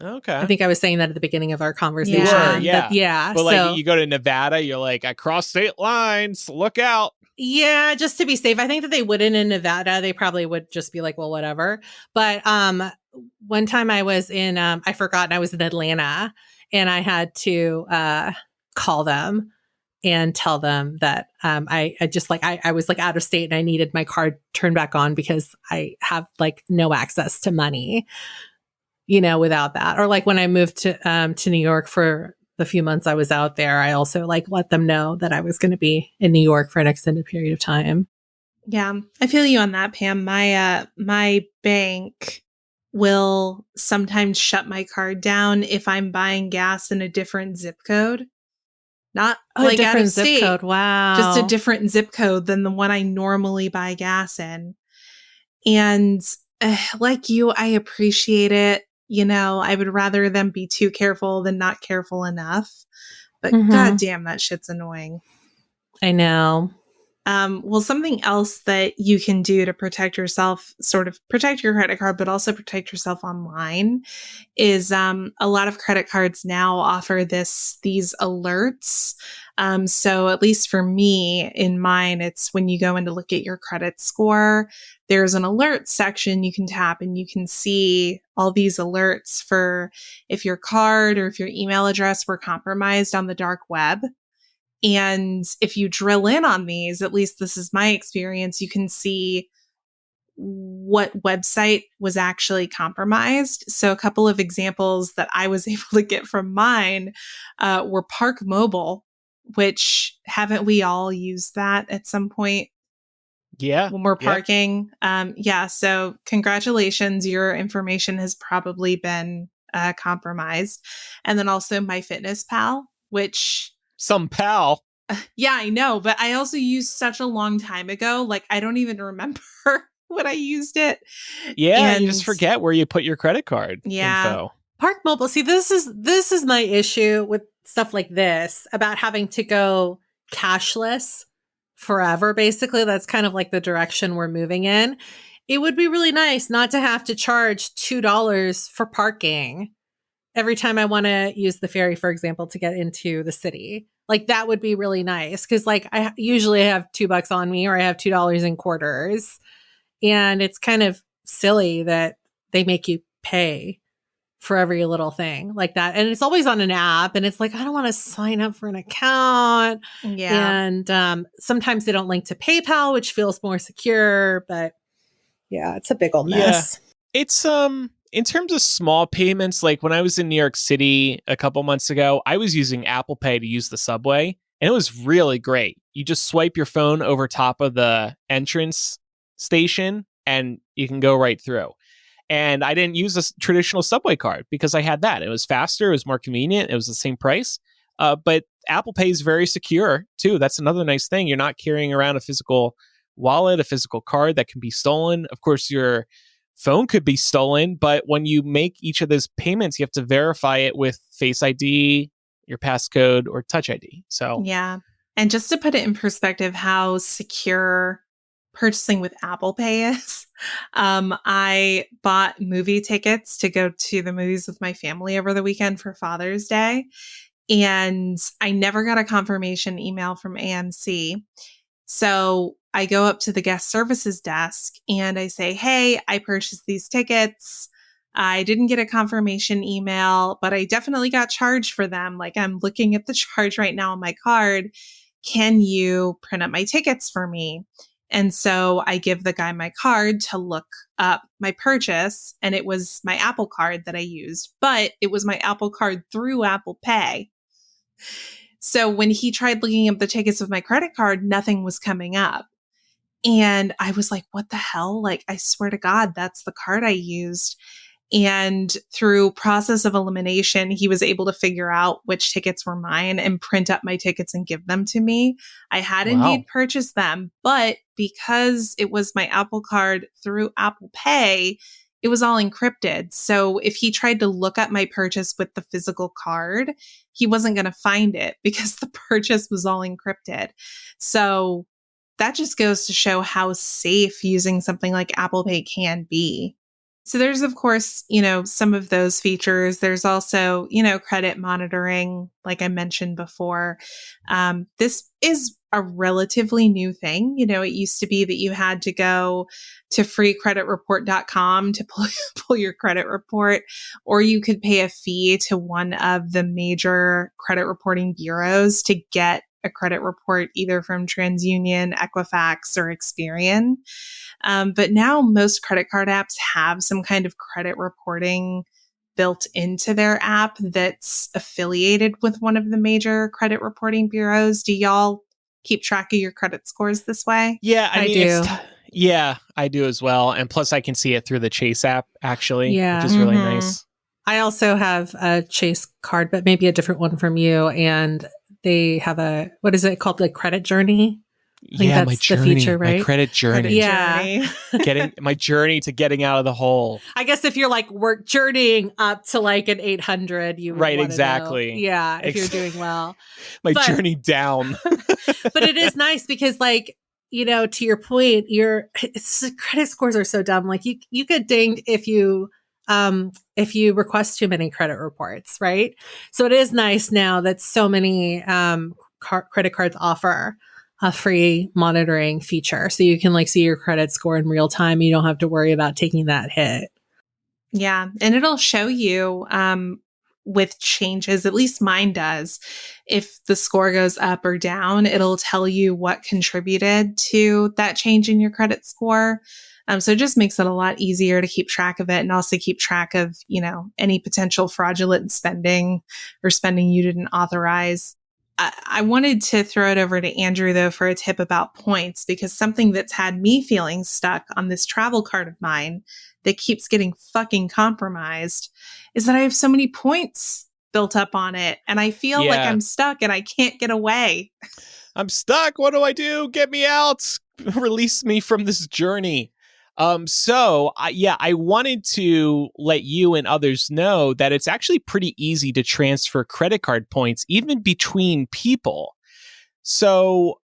[SPEAKER 3] Okay.
[SPEAKER 2] I think I was saying that at the beginning of our conversation.
[SPEAKER 3] You were,
[SPEAKER 2] that-
[SPEAKER 3] yeah. But
[SPEAKER 2] so
[SPEAKER 3] like you go to Nevada, you're like, I cross state lines, look out.
[SPEAKER 2] yeah, just to be safe. I think that they wouldn't in Nevada. They probably would just be like, well, whatever. But one time I was in I forgot, and I was in Atlanta and I had to call them and tell them that I just like I was like out of state and I needed my card turned back on because I have like no access to money, you know, without that. Or like when I moved to New York for the few months I was out there, I also like let them know that I was going to be in New York for an extended period of time.
[SPEAKER 1] Yeah, I feel you on that, Pam. My bank will sometimes shut my card down if I'm buying gas in a different zip code. Not like out of state,
[SPEAKER 2] zip code. Wow.
[SPEAKER 1] just a different zip code than the one I normally buy gas in. And like you, I appreciate it. You know, I would rather them be too careful than not careful enough. But
[SPEAKER 2] Mhm.
[SPEAKER 1] goddamn, that shit's annoying.
[SPEAKER 2] I know.
[SPEAKER 1] Well, something else that you can do to protect yourself, sort of protect your credit card, but also protect yourself online is a lot of credit cards now offer these alerts. So at least for me, in mine, it's when you go in to look at your credit score, there's an alert section you can tap and you can see all these alerts for if your card or if your email address were compromised on the dark web. And if you drill in on these, at least this is my experience, you can see what website was actually compromised. So a couple of examples that I was able to get from mine were Park Mobile, which haven't we all used that at some point
[SPEAKER 3] Yeah.
[SPEAKER 1] when we're
[SPEAKER 3] yeah.
[SPEAKER 1] parking? Yeah. So congratulations, your information has probably been compromised. And then also MyFitnessPal, which
[SPEAKER 3] Some pal.
[SPEAKER 1] Yeah, I know, but I also used such a long time ago. Like, I don't even remember when I used it.
[SPEAKER 3] Yeah, you
[SPEAKER 1] And
[SPEAKER 3] just forget where you put your credit card
[SPEAKER 1] yeah,
[SPEAKER 3] info.
[SPEAKER 2] Park Mobile. See, this is my issue with stuff like this about having to go cashless forever. Basically, that's kind of like the direction we're moving in. It would be really nice not to have to charge $2 for parking every time I want to use the ferry, for example, to get into the city. Like that would be really nice because, like, I usually have $2 on me, or I have $2 in quarters, and it's kind of silly that they make you pay for every little thing like that. And it's always on an app. And it's like, I don't want to sign up for an account.
[SPEAKER 1] yeah,
[SPEAKER 2] And sometimes they don't link to PayPal, which feels more secure. But yeah, it's a big old
[SPEAKER 3] Yeah.
[SPEAKER 2] mess.
[SPEAKER 3] It's in terms of small payments, like when I was in New York City a couple months ago, I was using Apple Pay to use the subway, and it was really great. You just swipe your phone over top of the entrance station and you can go right through. And I didn't use a traditional subway card because I had that. It was faster, it was more convenient, it was the same price. But Apple Pay is very secure too. That's another nice thing. You're not carrying around a physical wallet, a physical card that can be stolen. Of course, your phone could be stolen, but when you make each of those payments, you have to verify it with Face ID, your passcode, or Touch ID. So,
[SPEAKER 1] yeah. And just to put it in perspective, how secure purchasing with Apple Pay is, I bought movie tickets to go to the movies with my family over the weekend for Father's Day. And I never got a confirmation email from AMC. So I go up to the guest services desk and I say, hey, I purchased these tickets. I didn't get a confirmation email, but I definitely got charged for them. Like, I'm looking at the charge right now on my card. Can you print up my tickets for me? And so I give the guy my card to look up my purchase. And it was my Apple card that I used, but it was my Apple card through Apple Pay. So when he tried looking up the tickets with my credit card, nothing was coming up. And I was like, what the hell? Like, I swear to God, that's the card I used. And through process of elimination, he was able to figure out which tickets were mine and print up my tickets and give them to me. I had
[SPEAKER 3] wow.
[SPEAKER 1] indeed purchased them, but because it was my Apple card through Apple Pay, it was all encrypted. So if he tried to look up my purchase with the physical card, he wasn't going to find it because the purchase was all encrypted. So that just goes to show how safe using something like Apple Pay can be. So there's, of course, some of those features. There's also, credit monitoring, like I mentioned before. This is a relatively new thing. It used to be that you had to go to freecreditreport.com to pull your credit report, or you could pay a fee to one of the major credit reporting bureaus to get a credit report either from TransUnion, Equifax, or Experian. But now most credit card apps have some kind of credit reporting built into their app that's affiliated with one of the major credit reporting bureaus. Do y'all keep track of your credit scores this way?
[SPEAKER 3] Yeah, I
[SPEAKER 2] I
[SPEAKER 3] mean,
[SPEAKER 2] do.
[SPEAKER 3] Yeah, I do as well. And plus, I can see it through the Chase app, actually, which
[SPEAKER 2] Yeah.
[SPEAKER 3] is really
[SPEAKER 1] Mhm.
[SPEAKER 3] nice.
[SPEAKER 2] I also have a Chase card, but maybe a different one from you. And they have what is it called? Like credit journey? I think
[SPEAKER 3] Yeah, my
[SPEAKER 2] that's the
[SPEAKER 3] journey,
[SPEAKER 2] feature,
[SPEAKER 3] my
[SPEAKER 2] right?
[SPEAKER 3] credit journey,
[SPEAKER 1] Credit
[SPEAKER 2] Yeah.
[SPEAKER 1] journey.
[SPEAKER 3] getting my journey to getting out of the hole.
[SPEAKER 2] I guess if you're like work journeying up to like an 800, you would
[SPEAKER 3] Right,
[SPEAKER 2] wanna
[SPEAKER 3] exactly.
[SPEAKER 2] know. Yeah, if you're doing well.
[SPEAKER 3] My
[SPEAKER 2] But-
[SPEAKER 3] journey down.
[SPEAKER 2] But it is nice because, like, to your point, credit scores are so dumb. Like you get dinged if you request too many credit reports, right? So it is nice now that so many credit cards offer a free monitoring feature, so you can like see your credit score in real time. You don't have to worry about taking that hit.
[SPEAKER 1] Yeah. And it'll show you with changes, at least mine does. If the score goes up or down, it'll tell you what contributed to that change in your credit score. So it just makes it a lot easier to keep track of it and also keep track of, any potential fraudulent spending or spending you didn't authorize. I wanted to throw it over to Andrew, though, for a tip about points, because something that's had me feeling stuck on this travel card of mine that keeps getting fucking compromised is that I have so many points built up on it. And I feel like
[SPEAKER 3] Yeah.
[SPEAKER 1] I'm stuck and I can't get away.
[SPEAKER 3] I'm stuck. What do I do? Get me out. Release me from this journey. I wanted to let you and others know that it's actually pretty easy to transfer credit card points, even between people. So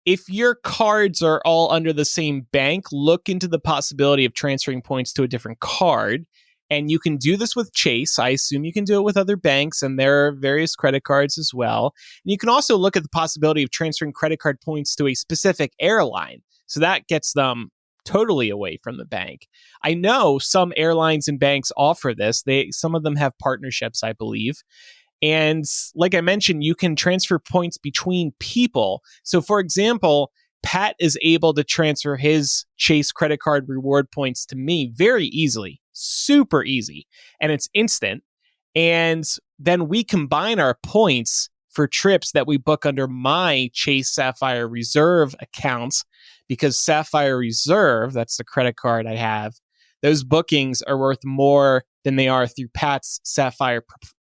[SPEAKER 3] if your cards are all under the same bank, look into the possibility of transferring points to a different card. And you can do this with Chase. I assume you can do it with other banks, and there are various credit cards as well. And you can also look at the possibility of transferring credit card points to a specific airline. So that gets them totally away from the bank. I know some airlines and banks offer this. Some of them have partnerships, I believe. And like I mentioned, you can transfer points between people. So for example, Pat is able to transfer his Chase credit card reward points to me very easily, super easy, and it's instant. And then we combine our points for trips that we book under my Chase Sapphire Reserve accounts, because Sapphire Reserve, that's the credit card I have, those bookings are worth more than they are through Pat's Sapphire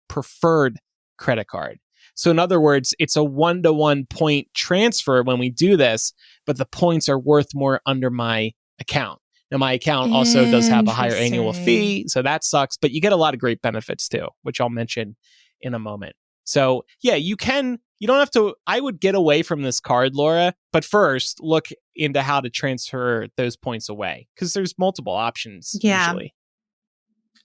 [SPEAKER 3] Preferred credit card. So in other words, it's a 1-to-1 point transfer when we do this, but the points are worth more under my account. Now, my account also does have a higher annual fee, so that sucks, but you get a lot of great benefits too, which I'll mention in a moment. So yeah, you don't have to, I would get away from this card, Laura, but first look into how to transfer those points away, because there's multiple options usually.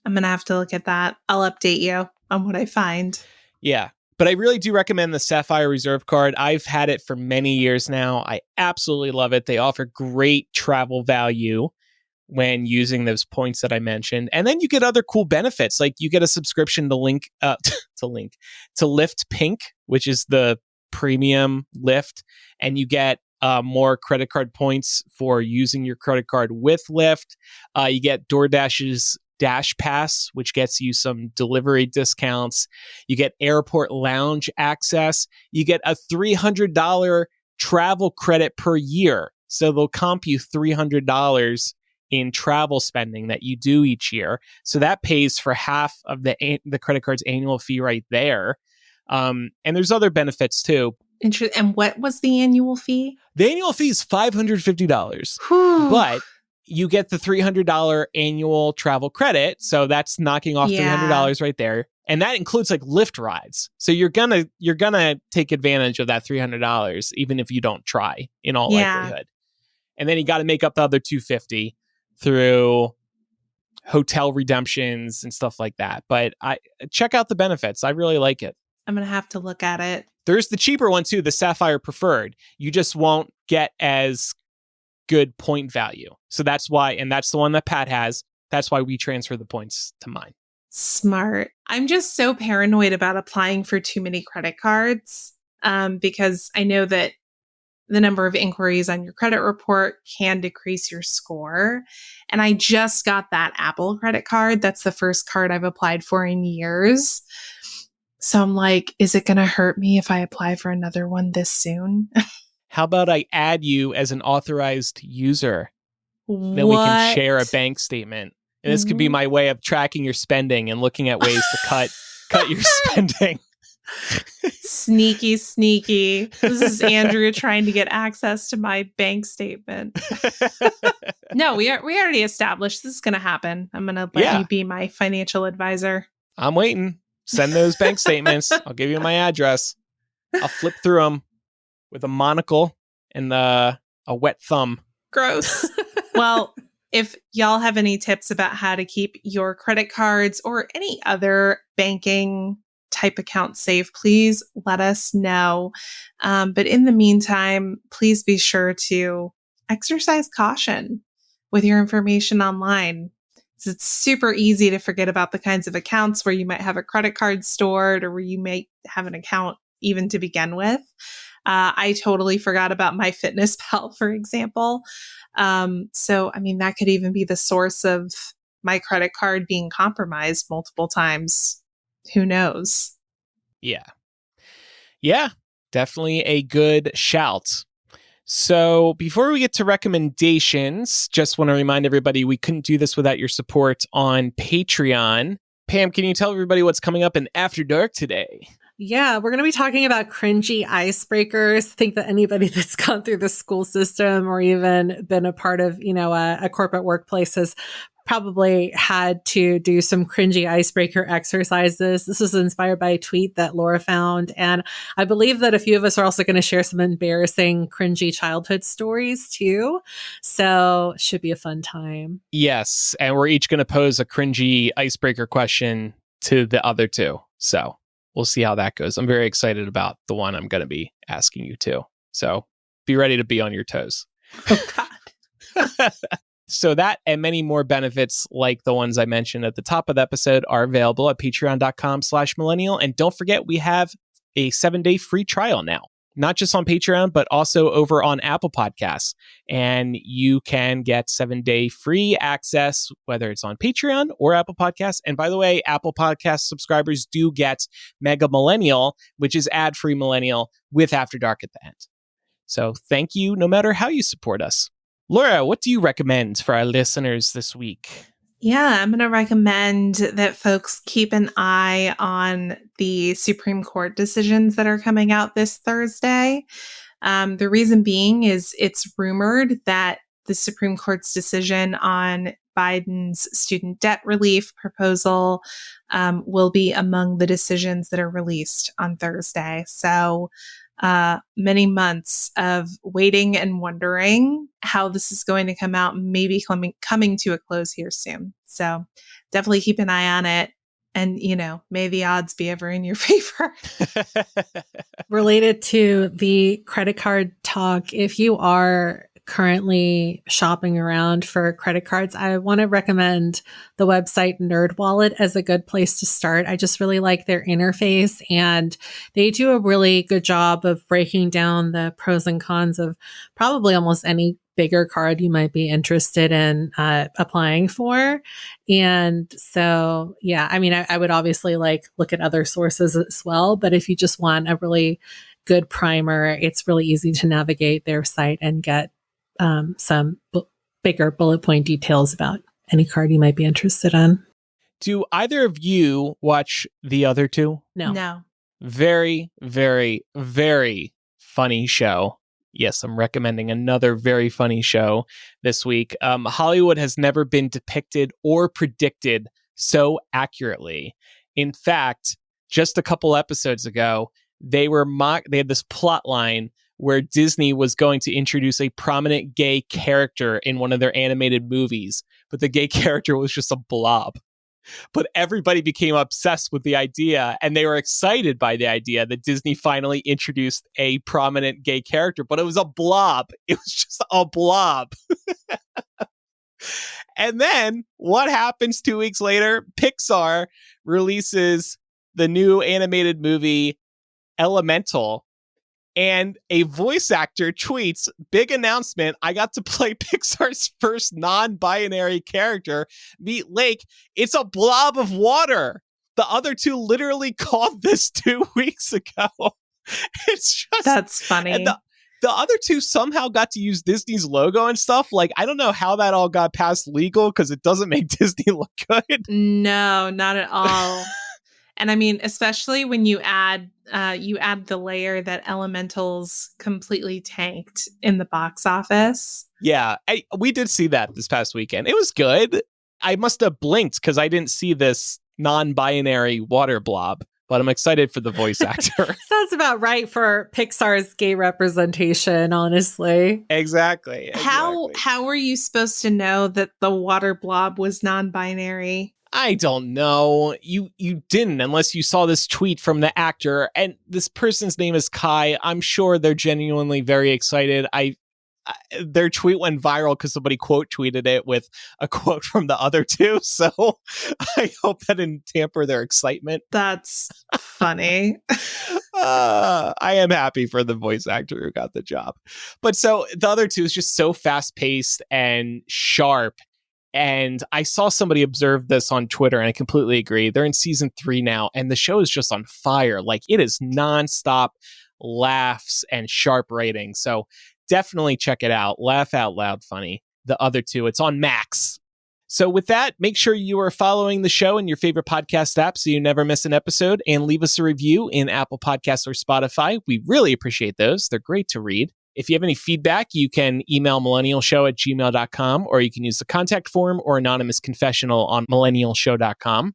[SPEAKER 1] I'm going to have to look at that. I'll update you on what I find.
[SPEAKER 3] Yeah. But I really do recommend the Sapphire Reserve card. I've had it for many years now. I absolutely love it. They offer great travel value when using those points that I mentioned. And then you get other cool benefits. Like you get a subscription to Lyft Pink, which is the premium Lyft. And you get more credit card points for using your credit card with Lyft. You get DoorDash's Dash Pass, which gets you some delivery discounts. You get airport lounge access. You get a $300 travel credit per year. So they'll comp you $300 in travel spending that you do each year. So that pays for half of the credit card's annual fee right there. And there's other benefits too.
[SPEAKER 1] And what was the annual fee?
[SPEAKER 3] The annual fee is $550, but you get the $300 annual travel credit. So that's knocking off $300 right there. And that includes like Lyft rides. So you're gonna take advantage of that $300 even if you don't try, in all likelihood. And then you got to make up the other $250 through hotel redemptions and stuff like that. But I check out the benefits. I really like it.
[SPEAKER 1] I'm going to have to look at it.
[SPEAKER 3] There's the cheaper one too, the Sapphire Preferred. You just won't get as good point value. So that's why, and that's the one that Pat has. That's why we transfer the points to mine.
[SPEAKER 1] Smart. I'm just so paranoid about applying for too many credit cards because I know that the number of inquiries on your credit report can decrease your score. And I just got that Apple credit card. That's the first card I've applied for in years. So I'm like, is it going to hurt me if I apply for another one this soon?
[SPEAKER 3] How about I add you as an authorized user? Then we can share a bank statement. And this could be my way of tracking your spending and looking at ways to cut your spending.
[SPEAKER 1] Sneaky. This is Andrea trying to get access to my bank statement. No, we already established this is going to happen. I'm going to let you be my financial advisor.
[SPEAKER 3] I'm waiting. Send those bank statements. I'll give you my address. I'll flip through them with a monocle and a wet thumb.
[SPEAKER 1] Gross. Well, if y'all have any tips about how to keep your credit cards or any other banking type account safe, please let us know. But in the meantime, please be sure to exercise caution with your information online. It's super easy to forget about the kinds of accounts where you might have a credit card stored or where you may have an account even to begin with. I totally forgot about MyFitnessPal, for example. So, I mean, that could even be the source of my credit card being compromised multiple times. Who knows?
[SPEAKER 3] Yeah. Yeah, definitely a good shout. So before we get to recommendations, just want to remind everybody we couldn't do this without your support on Patreon. Pam, can you tell everybody what's coming up in After Dark today?
[SPEAKER 2] Yeah, we're going to be talking about cringy icebreakers. I think that anybody that's gone through the school system or even been a part of, a corporate workplace has probably had to do some cringy icebreaker exercises. This is inspired by a tweet that Laura found. And I believe that a few of us are also going to share some embarrassing, cringy childhood stories too. So should be a fun time.
[SPEAKER 3] Yes. And we're each going to pose a cringy icebreaker question to the other two. So we'll see how that goes. I'm very excited about the one I'm going to be asking you to. So be ready to be on your toes.
[SPEAKER 1] Oh, God.
[SPEAKER 3] So that and many more benefits like the ones I mentioned at the top of the episode are available at patreon.com/millennial. And don't forget, we have a 7-day free trial now, not just on Patreon, but also over on Apple Podcasts. And you can get 7-day free access, whether it's on Patreon or Apple Podcasts. And by the way, Apple Podcast subscribers do get Mega Millennial, which is ad-free Millennial with After Dark at the end. So thank you no matter how you support us. Laura, what do you recommend for our listeners this week?
[SPEAKER 1] Yeah, I'm going to recommend that folks keep an eye on the Supreme Court decisions that are coming out this Thursday. The reason being is it's rumored that the Supreme Court's decision on Biden's student debt relief proposal will be among the decisions that are released on Thursday. So many months of waiting and wondering how this is going to come out, maybe coming to a close here soon. So definitely keep an eye on it. And, may the odds be ever in your favor.
[SPEAKER 2] Related to the credit card talk, if you are currently shopping around for credit cards, I want to recommend the website NerdWallet as a good place to start. I just really like their interface, and they do a really good job of breaking down the pros and cons of probably almost any bigger card you might be interested in applying for. And so, yeah, I mean, I would obviously look at other sources as well, but if you just want a really good primer, it's really easy to navigate their site and get some bigger bullet point details about any card you might be interested in.
[SPEAKER 3] Do either of you watch The Other Two?
[SPEAKER 1] No.
[SPEAKER 3] Very, very, very funny show. Yes, I'm recommending another very funny show this week. Hollywood has never been depicted or predicted so accurately. In fact, just a couple episodes ago, they had this plot line where Disney was going to introduce a prominent gay character in one of their animated movies, but the gay character was just a blob. But everybody became obsessed with the idea, and they were excited by the idea that Disney finally introduced a prominent gay character, but it was a blob. It was just a blob. And then what happens 2 weeks later? Pixar releases the new animated movie Elemental, and a voice actor tweets, big announcement, I got to play Pixar's first non-binary character, Meet Lake. It's a blob of water. The other two literally called this 2 weeks ago. It's just...
[SPEAKER 1] That's funny.
[SPEAKER 3] And the other two somehow got to use Disney's logo and stuff. Like, I don't know how that all got past legal because it doesn't make Disney look good.
[SPEAKER 1] No, not at all. And I mean, especially when you add the layer that Elemental's completely tanked in the box office.
[SPEAKER 3] Yeah, we did see that this past weekend. It was good. I must have blinked because I didn't see this non-binary water blob, but I'm excited for the voice actor.
[SPEAKER 2] Sounds about right for Pixar's gay representation, honestly.
[SPEAKER 3] Exactly.
[SPEAKER 1] How were you supposed to know that the water blob was non-binary?
[SPEAKER 3] I don't know. You didn't unless you saw this tweet from the actor, and this person's name is Kai. I'm sure they're genuinely very excited. Their tweet went viral because somebody quote tweeted it with a quote from the other two. So I hope that didn't tamper their excitement.
[SPEAKER 1] That's funny.
[SPEAKER 3] I am happy for the voice actor who got the job. But so the other two is just so fast paced and sharp. And I saw somebody observe this on Twitter, and I completely agree. They're in season 3 now, and the show is just on fire. Like, it is nonstop laughs and sharp writing. So definitely check it out. Laugh out loud funny. The other two, it's on Max. So with that, make sure you are following the show in your favorite podcast app so you never miss an episode, and leave us a review in Apple Podcasts or Spotify. We really appreciate those. They're great to read. If you have any feedback, you can email millennialshow@gmail.com, or you can use the contact form or anonymous confessional on millennialshow.com.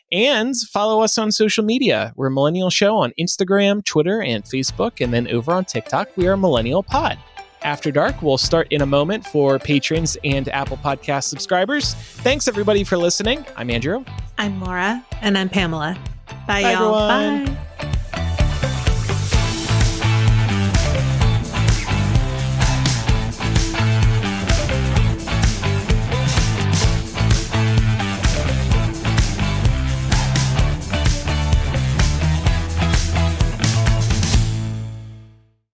[SPEAKER 3] And follow us on social media. We're Millennial Show on Instagram, Twitter, and Facebook. And then over on TikTok, we are Millennial Pod. After Dark will start in a moment for patrons and Apple Podcast subscribers. Thanks, everybody, for listening. I'm Andrew.
[SPEAKER 1] I'm Laura.
[SPEAKER 2] And I'm Pamela.
[SPEAKER 1] Bye,
[SPEAKER 3] Bye,
[SPEAKER 1] y'all.
[SPEAKER 3] everyone.
[SPEAKER 1] Bye.